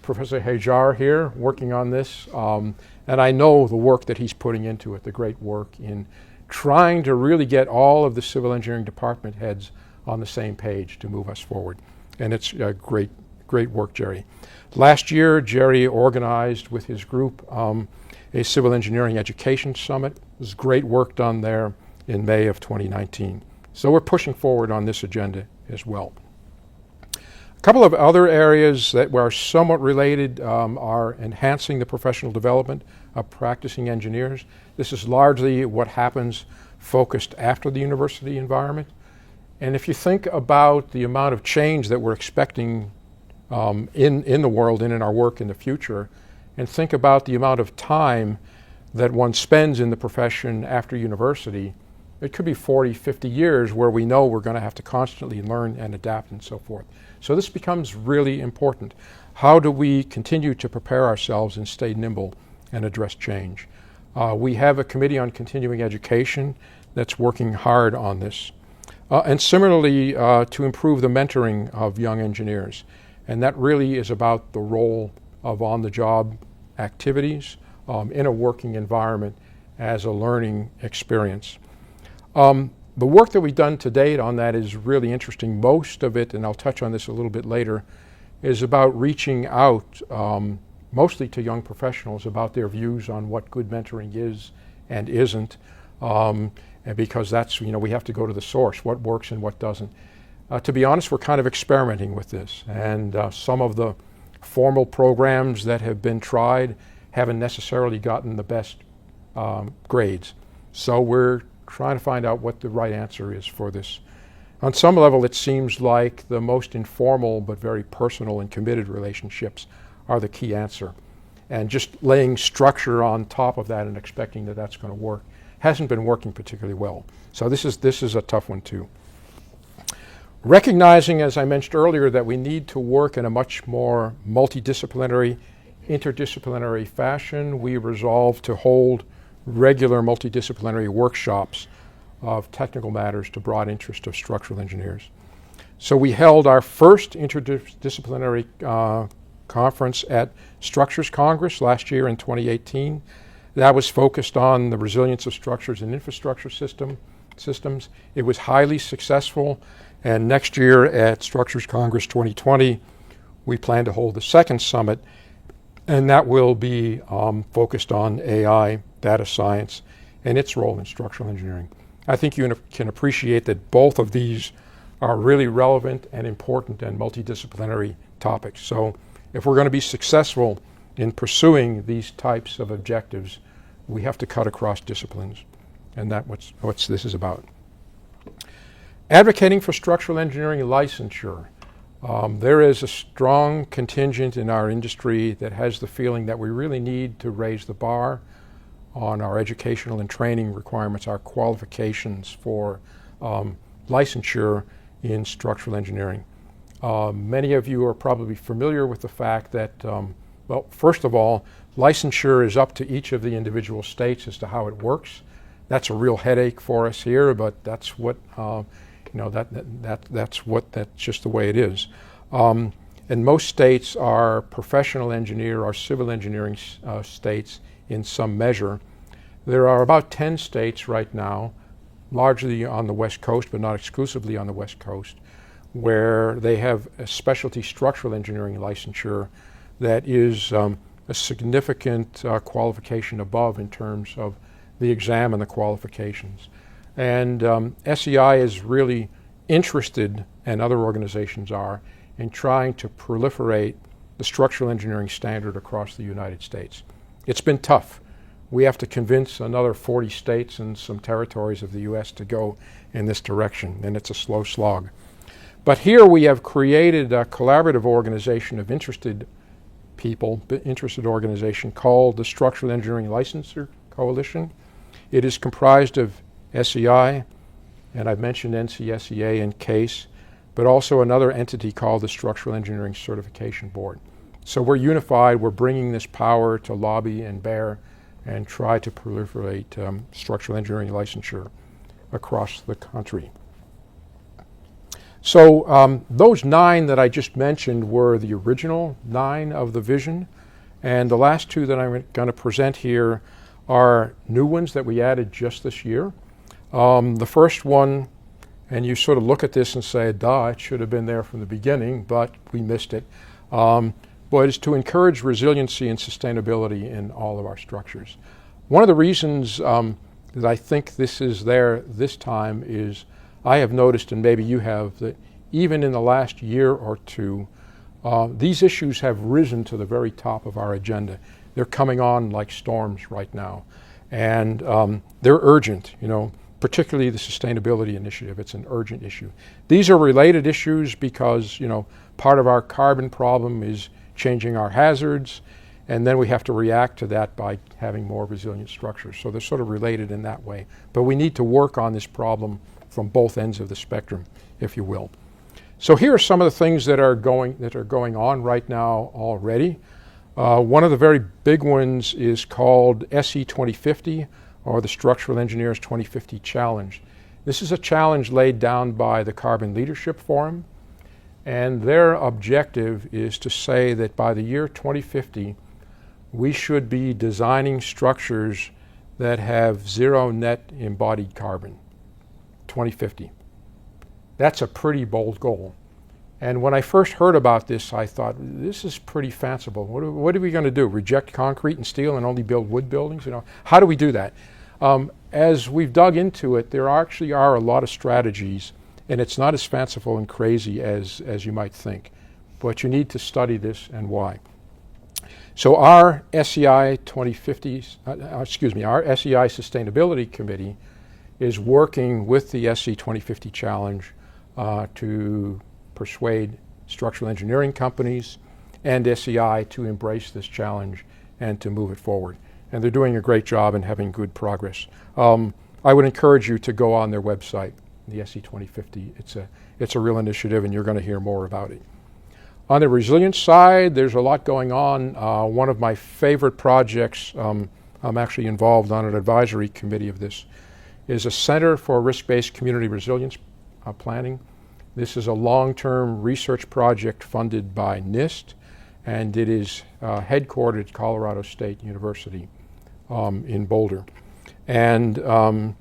Professor Heger, here working on this, and I know the work that he's putting into it, the great work in trying to really get all of the civil engineering department heads on the same page to move us forward. And it's great work, Jerry. Last year, Jerry organized with his group a civil engineering education summit. There's great work done there in May of 2019. So we're pushing forward on this agenda as well. A couple of other areas that are somewhat related are enhancing the professional development of practicing engineers. This is largely what happens focused after the university environment. And if you think about the amount of change that we're expecting in the world and in our work in the future, and think about the amount of time that one spends in the profession after university, it could be 40, 50 years where we know we're going to have to constantly learn and adapt and so forth. So this becomes really important. How do we continue to prepare ourselves and stay nimble and address change? We have a committee on continuing education that's working hard on this. And similarly, to improve the mentoring of young engineers. And that really is about the role of on-the-job activities in a working environment as a learning experience. The work that we've done to date on that is really interesting. Most of it, and I'll touch on this a little bit later, is about reaching out mostly to young professionals about their views on what good mentoring is and isn't. And because that's, we have to go to the source, what works and what doesn't. To be honest, we're kind of experimenting with this. And some of the formal programs that have been tried haven't necessarily gotten the best grades. So we're trying to find out what the right answer is for this. On some level, it seems like the most informal but very personal and committed relationships are the key answer. And just laying structure on top of that and expecting that that's going to work hasn't been working particularly well. So this is a tough one too. Recognizing, as I mentioned earlier, that we need to work in a much more multidisciplinary, interdisciplinary fashion, we resolved to hold regular multidisciplinary workshops of technical matters to broad interest of structural engineers. So we held our first interdisciplinary conference at Structures Congress last year in 2018. That was focused on the resilience of structures and infrastructure systems. It was highly successful, and next year at Structures Congress 2020, we plan to hold the second summit, and that will be focused on AI, data science, and its role in structural engineering. I think you can appreciate that both of these are really relevant and important and multidisciplinary topics. So if we're going to be successful in pursuing these types of objectives, we have to cut across disciplines, and that's what this is about. Advocating for structural engineering licensure. There is a strong contingent in our industry that has the feeling that we really need to raise the bar on our educational and training requirements, our qualifications for licensure in structural engineering. Many of you are probably familiar with the fact that, well, first of all, licensure is up to each of the individual states as to how it works. That's a real headache for us here, but that's what that's just the way it is. And most states are professional engineer or civil engineering states in some measure. There are about 10 states right now, largely on the West Coast, but not exclusively on the West Coast, where they have a specialty structural engineering licensure that is a significant qualification above in terms of the exam and the qualifications. And SEI is really interested, and other organizations are, in trying to proliferate the structural engineering standard across the United States. It's been tough. We have to convince another 40 states and some territories of the U.S. to go in this direction, and it's a slow slog. But here we have created a collaborative organization of interested people, interested organization called the Structural Engineering Licensure Coalition. It is comprised of SEI, and I've mentioned NCSEA and CASE, but also another entity called the Structural Engineering Certification Board. So we're unified, we're bringing this power to lobby and bear and try to proliferate structural engineering licensure across the country. So those 9 that I just mentioned were the original 9 of the vision, and the last 2 that I'm going to present here are new ones that we added just this year. The first one, and you sort of look at this and say, duh, it should have been there from the beginning, but we missed it. But is to encourage resiliency and sustainability in all of our structures. One of the reasons that I think this is there this time is I have noticed, and maybe you have, that even in the last year or 2, these issues have risen to the very top of our agenda. They're coming on like storms right now, and they're urgent, particularly the sustainability initiative. It's an urgent issue. These are related issues because, part of our carbon problem is changing our hazards, and then we have to react to that by having more resilient structures. So they're sort of related in that way. But we need to work on this problem from both ends of the spectrum, if you will. So here are some of the things that are going on right now already. One of the very big ones is called SE 2050, or the Structural Engineers 2050 Challenge. This is a challenge laid down by the Carbon Leadership Forum, and their objective is to say that by the year 2050, we should be designing structures that have 0 net embodied carbon. 2050. That's a pretty bold goal. And when I first heard about this, I thought, this is pretty fanciful. What are we going to do? Reject concrete and steel and only build wood buildings? How do we do that? As we've dug into it, there actually are a lot of strategies, and it's not as fanciful and crazy as you might think. But you need to study this and why. So our SEI 2050, our SEI Sustainability Committee is working with the SE 2050 Challenge to persuade structural engineering companies and SEI to embrace this challenge and to move it forward. And they're doing a great job and having good progress. I would encourage you to go on their website, the SE 2050. It's a real initiative, and you're going to hear more about it. On the resilience side, there's a lot going on. One of my favorite projects, I'm actually involved on an advisory committee of this, is a Center for Risk-Based Community Resilience Planning. This is a long-term research project funded by NIST, and it is headquartered at Colorado State University in Boulder. And there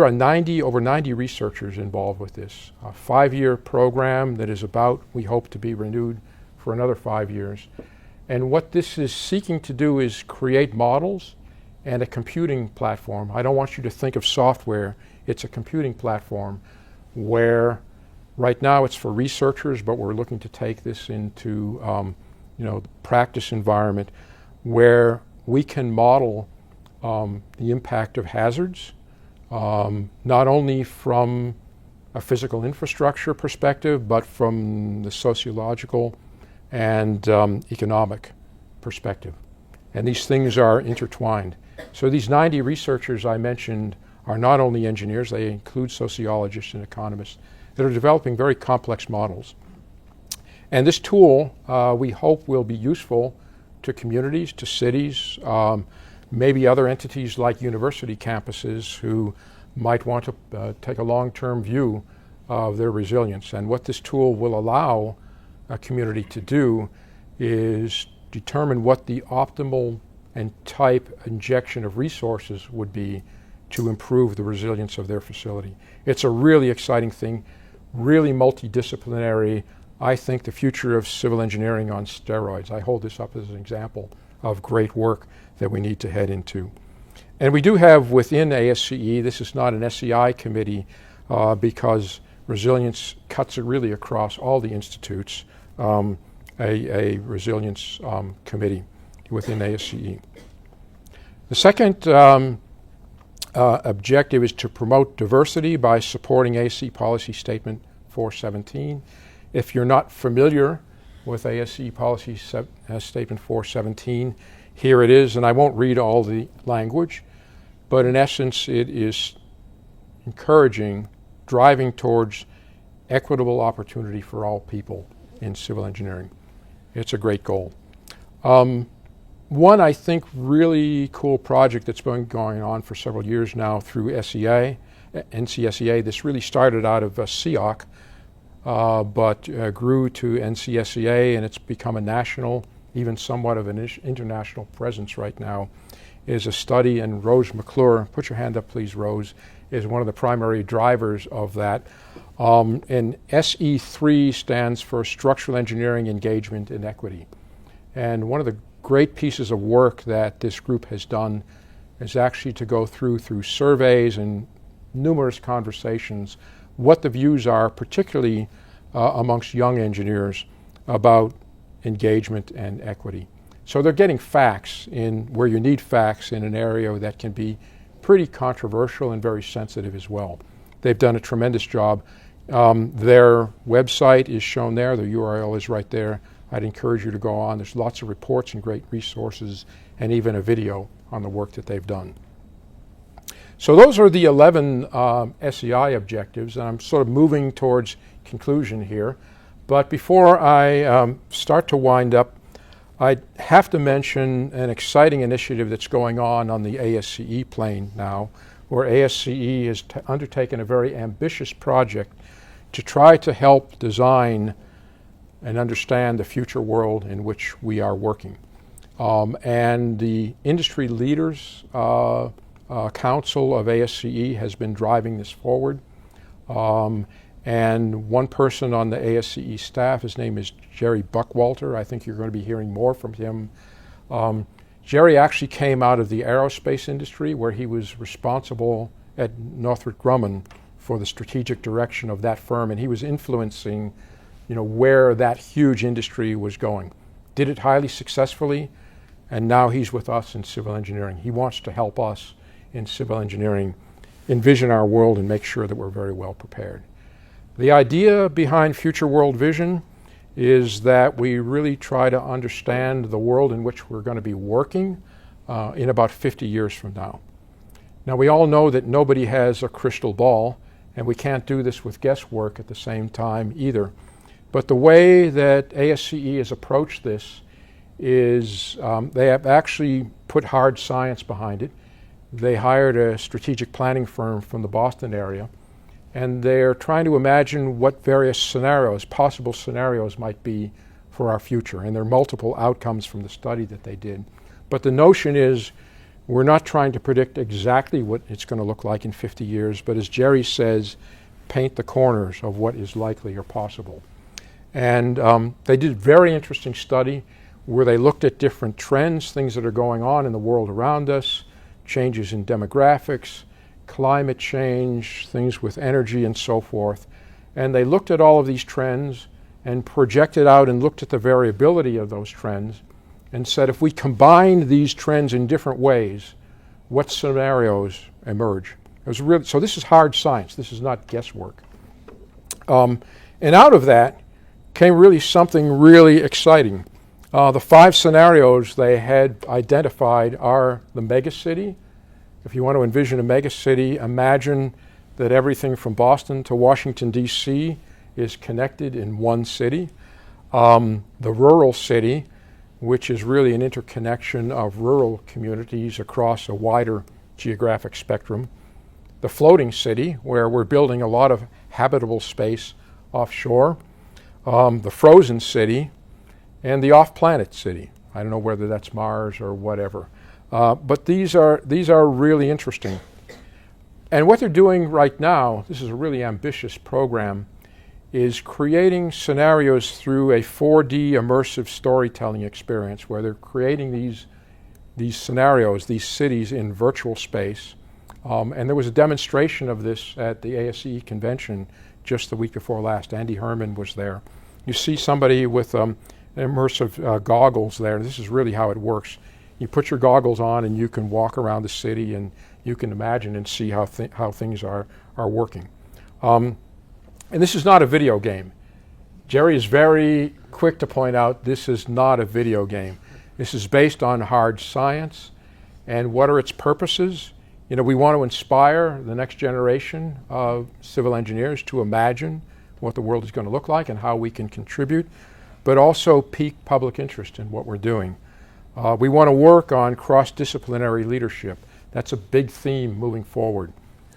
are over 90 researchers involved with this. A 5-year program that is about, we hope, to be renewed for another 5 years. And what this is seeking to do is create models and a computing platform. I don't want you to think of software. It's a computing platform where right now it's for researchers, but we're looking to take this into the practice environment where we can model the impact of hazards, not only from a physical infrastructure perspective, but from the sociological and economic perspective. And these things are intertwined. So these 90 researchers I mentioned are not only engineers, they include sociologists and economists that are developing very complex models. And this tool, we hope, will be useful to communities, to cities, maybe other entities like university campuses who might want to take a long-term view of their resilience. And what this tool will allow a community to do is determine what the optimal and type injection of resources would be to improve the resilience of their facility. It's a really exciting thing, really multidisciplinary. I think the future of civil engineering on steroids. I hold this up as an example of great work that we need to head into. And we do have within ASCE, this is not an SEI committee because resilience cuts it really across all the institutes, a resilience committee within ASCE. The second objective is to promote diversity by supporting ASCE Policy Statement 417. If you're not familiar with ASCE Policy Statement 417, here it is, and I won't read all the language, but in essence it is encouraging, driving towards equitable opportunity for all people in civil engineering. It's a great goal. One, I think, really cool project that's been going on for several years now through NCSEA. This really started out of CEOC, but grew to NCSEA, and it's become a national, even somewhat of an international presence right now, is a study, and Rose McClure, put your hand up please, Rose, is one of the primary drivers of that. And SE3 stands for Structural Engineering Engagement and Equity. And one of the great pieces of work that this group has done is actually to go through surveys and numerous conversations what the views are, particularly amongst young engineers, about engagement and equity. So they're getting facts in where you need facts in an area that can be pretty controversial and very sensitive as well. They've done a tremendous job. Their website is shown there. The URL is right there. I'd encourage you to go on. There's lots of reports and great resources and even a video on the work that they've done. So those are the 11 SEI objectives, and I'm sort of moving towards conclusion here. But before I start to wind up, I have to mention an exciting initiative that's going on the ASCE plane now, where ASCE has undertaken a very ambitious project to try to help design and understand the future world in which we are working. And the Industry Leaders Council of ASCE has been driving this forward. And one person on the ASCE staff, his name is Jerry Buckwalter. I think you're going to be hearing more from him. Jerry actually came out of the aerospace industry, where he was responsible at Northrop Grumman for the strategic direction of that firm, and he was influencing where that huge industry was going. Did it highly successfully, and now he's with us in civil engineering. He wants to help us in civil engineering envision our world and make sure that we're very well prepared. The idea behind Future World Vision is that we really try to understand the world in which we're going to be working in about 50 years from now. Now, we all know that nobody has a crystal ball, and we can't do this with guesswork at the same time either. But the way that ASCE has approached this is they have actually put hard science behind it. They hired a strategic planning firm from the Boston area, and they're trying to imagine what various scenarios, possible scenarios, might be for our future. And there are multiple outcomes from the study that they did. But the notion is we're not trying to predict exactly what it's going to look like in 50 years, but as Jerry says, paint the corners of what is likely or possible. And they did a very interesting study where they looked at different trends, things that are going on in the world around us, changes in demographics, climate change, things with energy and so forth. And they looked at all of these trends and projected out and looked at the variability of those trends and said, if we combine these trends in different ways, what scenarios emerge? It was really, so this is hard science. This is not guesswork. And out of that came really something really exciting. The 5 scenarios they had identified are the megacity. If you want to envision a megacity, imagine that everything from Boston to Washington, D.C. is connected in one city. The rural city, which is really an interconnection of rural communities across a wider geographic spectrum. The floating city, where we're building a lot of habitable space offshore. The frozen city, and the off-planet city. I don't know whether that's Mars or whatever. But these are really interesting. And what they're doing right now, this is a really ambitious program, is creating scenarios through a 4D immersive storytelling experience where they're creating these scenarios, these cities in virtual space. And there was a demonstration of this at the ASCE convention just the week before last. Andy Herman was there. You see somebody with immersive goggles there. This is really how it works. You put your goggles on and you can walk around the city and you can imagine and see how things are working. And this is not a video game. Jerry is very quick to point out this is not a video game. This is based on hard science. And what are its purposes? You know, we want to inspire the next generation of civil engineers to imagine what the world is going to look like and how we can contribute, but also pique public interest in what we're doing. We want to work on cross-disciplinary leadership. That's a big theme moving forward.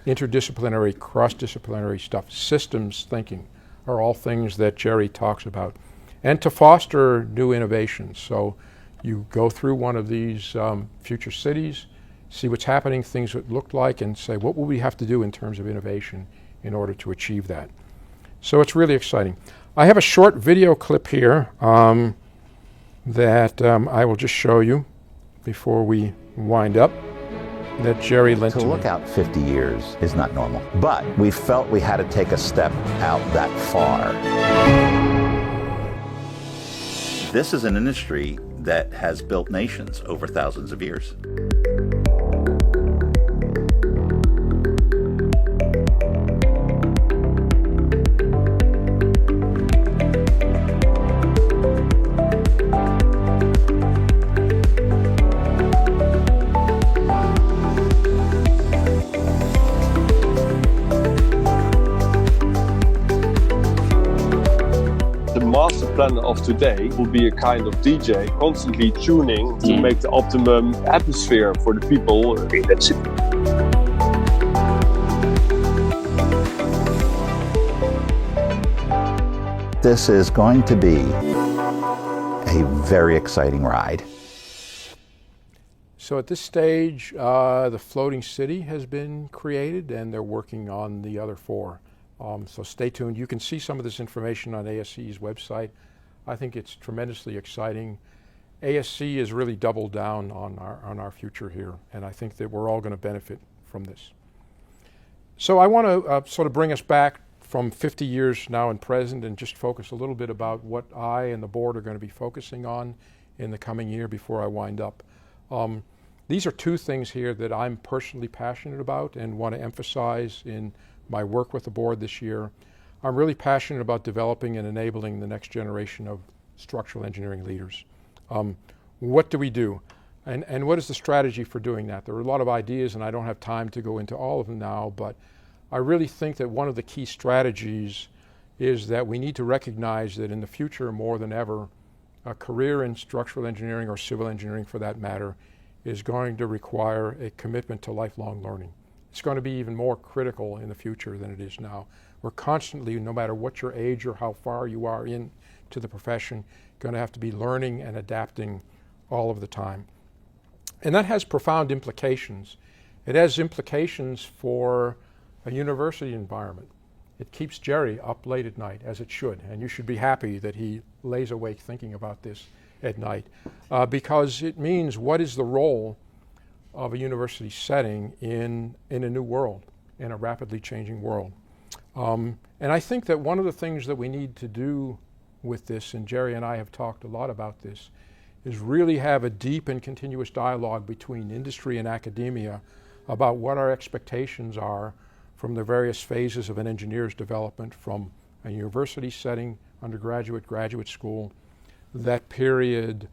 Interdisciplinary, cross-disciplinary stuff, systems thinking are all things that Jerry talks about. And to foster new innovations. So you go through one of these future cities, see what's happening, things that look like, and say, what will we have to do in terms of innovation in order to achieve that? So it's really exciting. I have a short video clip here that I will just show you before we wind up, that Jerry lent to me. To look out 50 years is not normal, but we felt we had to take a step out that far. This is an industry that has built nations over thousands of years. Plan of today will be a kind of DJ constantly tuning to make the optimum atmosphere for the people in that city. This is going to be a very exciting ride. So at this stage, the floating city has been created and they're working on the other 4. So stay tuned. You can see some of this information on ASCE's website. I think it's tremendously exciting. ASCE has really doubled down on our future here, and I think that we're all going to benefit from this. So I want to sort of bring us back from 50 years now and present and just focus a little bit about what I and the board are going to be focusing on in the coming year before I wind up. These are 2 things here that I'm personally passionate about and want to emphasize in my work with the board this year. I'm really passionate about developing and enabling the next generation of structural engineering leaders. What do we do? And what is the strategy for doing that? There are a lot of ideas and I don't have time to go into all of them now, but I really think that one of the key strategies is that we need to recognize that in the future more than ever, a career in structural engineering or civil engineering for that matter is going to require a commitment to lifelong learning. It's going to be even more critical in the future than it is now. We're constantly, no matter what your age or how far you are into the profession, going to have to be learning and adapting all of the time. And that has profound implications. It has implications for a university environment. It keeps Jerry up late at night, as it should, and you should be happy that he lays awake thinking about this at night, because it means what is the role of a university setting in a new world, in a rapidly changing world. And I think that one of the things that we need to do with this, and Jerry and I have talked a lot about this, is really have a deep and continuous dialogue between industry and academia about what our expectations are from the various phases of an engineer's development, from a university setting, undergraduate, graduate school, that period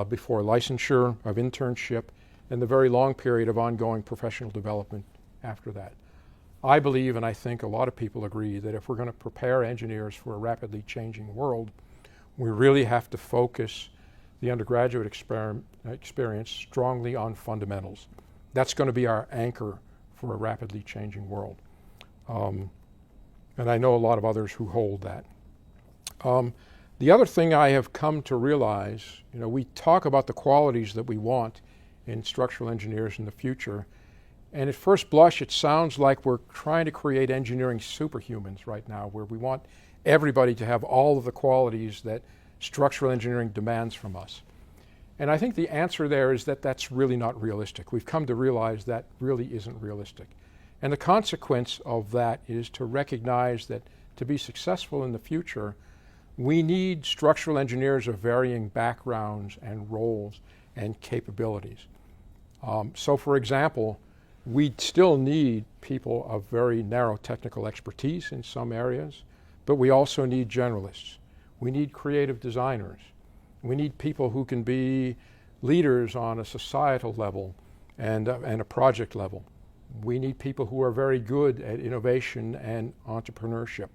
before licensure, of internship, and the very long period of ongoing professional development after that. I believe, and I think a lot of people agree, that if we're going to prepare engineers for a rapidly changing world, we really have to focus the undergraduate experience strongly on fundamentals. That's going to be our anchor for a rapidly changing world. And I know a lot of others who hold that. The other thing I have come to realize, we talk about the qualities that we want in structural engineers in the future, and at first blush it sounds like we're trying to create engineering superhumans right now, where we want everybody to have all of the qualities that structural engineering demands from us. And I think the answer there is that that's really not realistic. We've come to realize that really isn't realistic. And the consequence of that is to recognize that to be successful in the future, we need structural engineers of varying backgrounds and roles and capabilities. So for example, we still need people of very narrow technical expertise in some areas, but we also need generalists. We need creative designers. We need people who can be leaders on a societal level and a project level. We need people who are very good at innovation and entrepreneurship.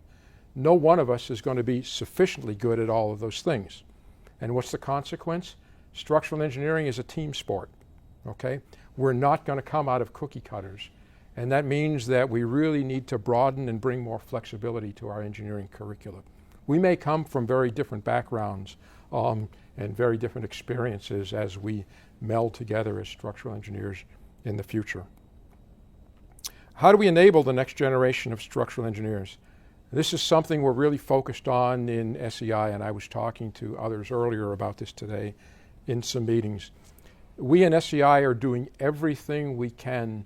No one of us is going to be sufficiently good at all of those things. And what's the consequence? Structural engineering is a team sport, okay? We're not going to come out of cookie cutters. And that means that we really need to broaden and bring more flexibility to our engineering curricula. We may come from very different backgrounds and very different experiences as we meld together as structural engineers in the future. How do we enable the next generation of structural engineers? This is something we're really focused on in SEI, and I was talking to others earlier about this today in some meetings. We in SEI are doing everything we can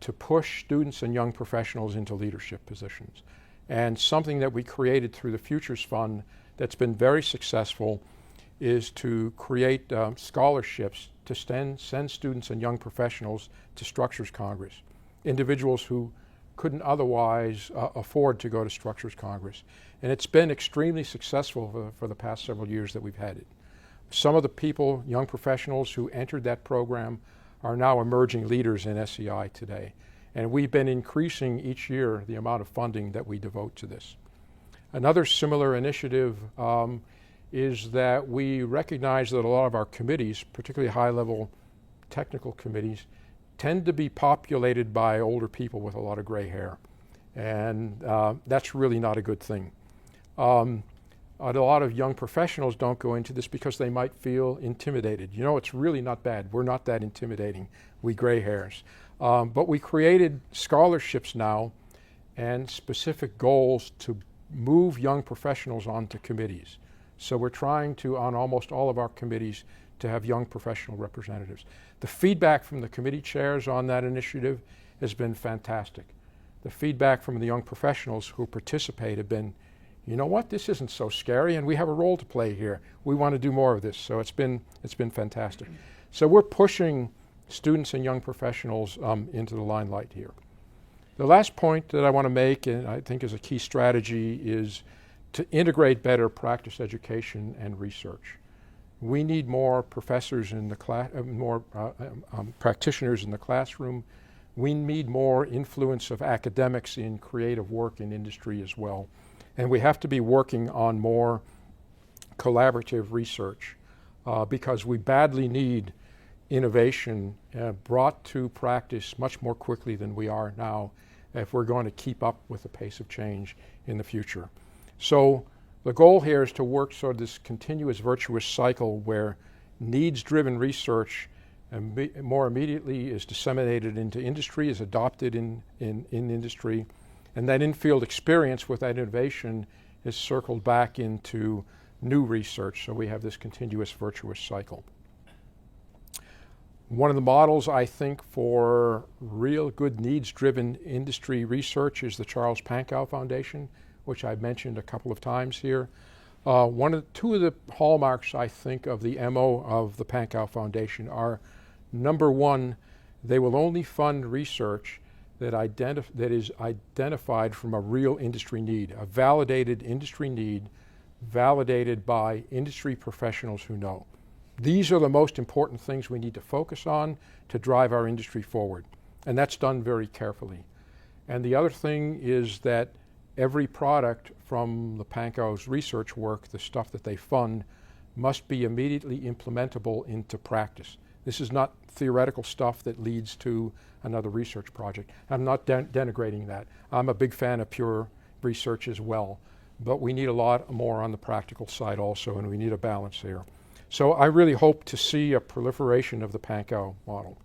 to push students and young professionals into leadership positions. And something that we created through the Futures Fund that's been very successful is to create scholarships to send students and young professionals to Structures Congress, individuals who couldn't otherwise afford to go to Structures Congress. And it's been extremely successful for the past several years that we've had it. Some of the people, young professionals who entered that program, are now emerging leaders in SEI today. And we've been increasing each year the amount of funding that we devote to this. Another similar initiative is that we recognize that a lot of our committees, particularly high-level technical committees, tend to be populated by older people with a lot of gray hair. And that's really not a good thing. A lot of young professionals don't go into this because they might feel intimidated. It's really not bad. We're not that intimidating, we gray hairs. But we created scholarships now and specific goals to move young professionals onto committees. So we're trying to, on almost all of our committees, to have young professional representatives. The feedback from the committee chairs on that initiative has been fantastic. The feedback from the young professionals who participate have been, you know what, this isn't so scary and we have a role to play here. We want to do more of this. So it's been fantastic. So we're pushing students and young professionals into the limelight here. The last point that I want to make, and I think is a key strategy, is to integrate better practice education and research. We need more professors in the class, more practitioners in the classroom. We need more influence of academics in creative work in industry as well. And we have to be working on more collaborative research because we badly need innovation brought to practice much more quickly than we are now if we're going to keep up with the pace of change in the future. So the goal here is to work sort of this continuous virtuous cycle where needs-driven research more immediately is disseminated into industry, is adopted in industry, and that in-field experience with that innovation is circled back into new research, so we have this continuous virtuous cycle. One of the models, I think, for real good needs-driven industry research is the Charles Pankow Foundation, which I've mentioned a couple of times here. Two of the hallmarks, I think, of the MO of the Pankow Foundation are, number one, they will only fund research that is identified from a real industry need, a validated industry need, validated by industry professionals who know. These are the most important things we need to focus on to drive our industry forward, and that's done very carefully. And the other thing is that every product from the Pankow's research work, the stuff that they fund, must be immediately implementable into practice. This is not theoretical stuff that leads to another research project. I'm not denigrating that. I'm a big fan of pure research as well, but we need a lot more on the practical side also, and we need a balance there. So I really hope to see a proliferation of the Pankow model.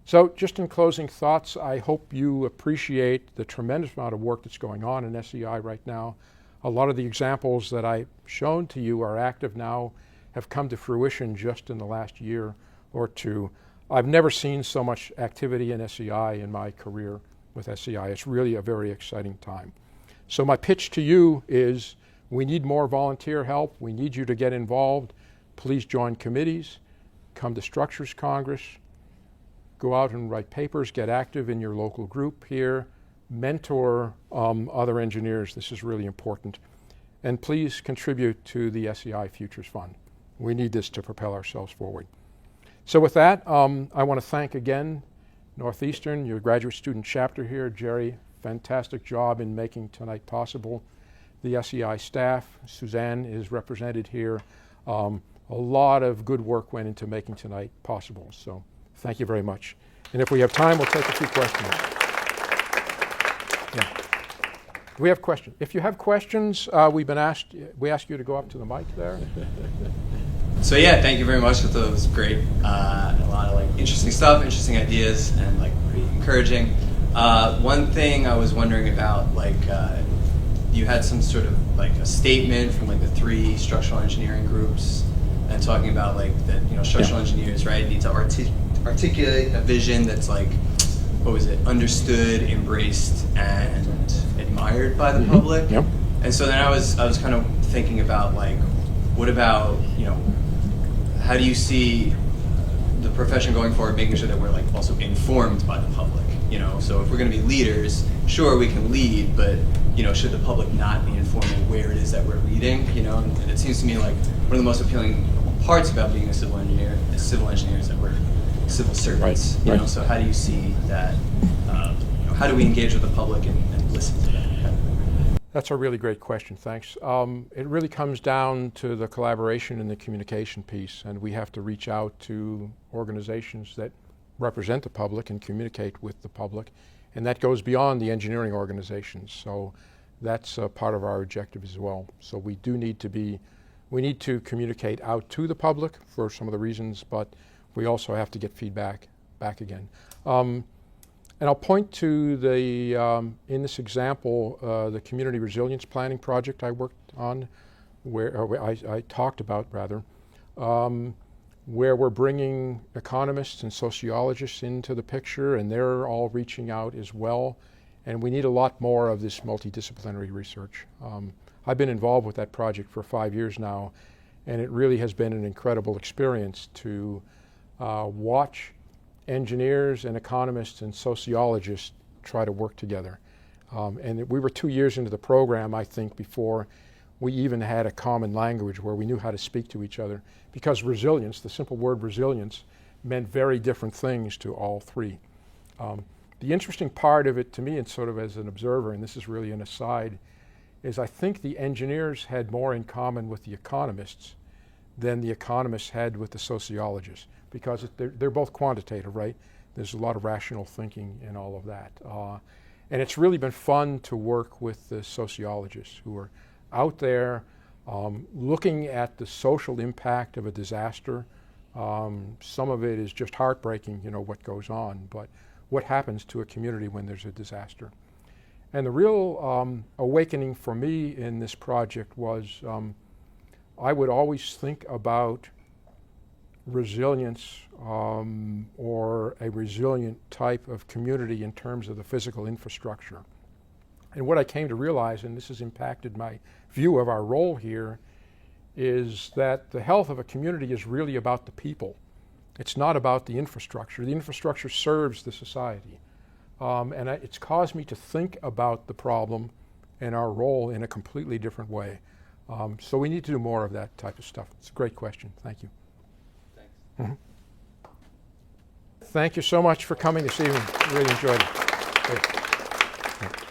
So just in closing thoughts, I hope you appreciate the tremendous amount of work that's going on in SEI right now. A lot of the examples that I've shown to you are active now, have come to fruition just in the last year or two. I've never seen so much activity in SEI in my career with SEI. It's really a very exciting time. So my pitch to you is we need more volunteer help. We need you to get involved. Please join committees, come to Structures Congress, go out and write papers, get active in your local group here, mentor other engineers. This is really important. And please contribute to the SEI Futures Fund. We need this to propel ourselves forward. So with that, I want to thank again Northeastern, your graduate student chapter here. Jerry, fantastic job in making tonight possible. The SEI staff, Suzanne is represented here. A lot of good work went into making tonight possible. So thank you very much. And if we have time, we'll take a few questions. Yeah. We have questions. If you have questions, we ask you to go up to the mic there. So yeah, thank you very much. That was great. A lot of interesting stuff, interesting ideas, and pretty encouraging. One thing I was wondering about, you had some sort of a statement from the three structural engineering groups, and talking about that structural engineers, right, need to articulate a vision that's understood, embraced, and admired by the public. Yep. And so then I was kind of thinking about what about how do you see the profession going forward, making sure that we're also informed by the public? So if we're going to be leaders, sure we can lead, but should the public not be informing where it is that we're leading? And it seems to me one of the most appealing parts about being a civil engineer is that we're civil servants. Right. So how do you see that? How do we engage with the public and listen to them? That's a really great question, thanks. It really comes down to the collaboration and the communication piece, and we have to reach out to organizations that represent the public and communicate with the public, and that goes beyond the engineering organizations. So that's part of our objective as well. So we need to communicate out to the public for some of the reasons, but we also have to get feedback back again. And I'll point to in this example, the community resilience planning project I worked on, I talked about, where we're bringing economists and sociologists into the picture, and they're all reaching out as well. And we need a lot more of this multidisciplinary research. I've been involved with that project for 5 years now, and it really has been an incredible experience to watch engineers and economists and sociologists try to work together. And we were 2 years into the program, I think, before we even had a common language where we knew how to speak to each other, because resilience, the simple word resilience, meant very different things to all three. The interesting part of it to me, and sort of as an observer, and this is really an aside, is I think the engineers had more in common with the economists than the economists had with the sociologists, because they're both quantitative, right? There's a lot of rational thinking in all of that. And it's really been fun to work with the sociologists who are out there looking at the social impact of a disaster. Some of it is just heartbreaking, what goes on, but what happens to a community when there's a disaster. And the real awakening for me in this project was I would always think about resilience or a resilient type of community in terms of the physical infrastructure. And what I came to realize, and this has impacted my view of our role here, is that the health of a community is really about the people. It's not about the infrastructure. The infrastructure serves the society. And it's caused me to think about the problem and our role in a completely different way. So we need to do more of that type of stuff. It's a great question. Thank you. Thanks. Mm-hmm. Thank you so much for coming this evening. Really enjoyed it. Great.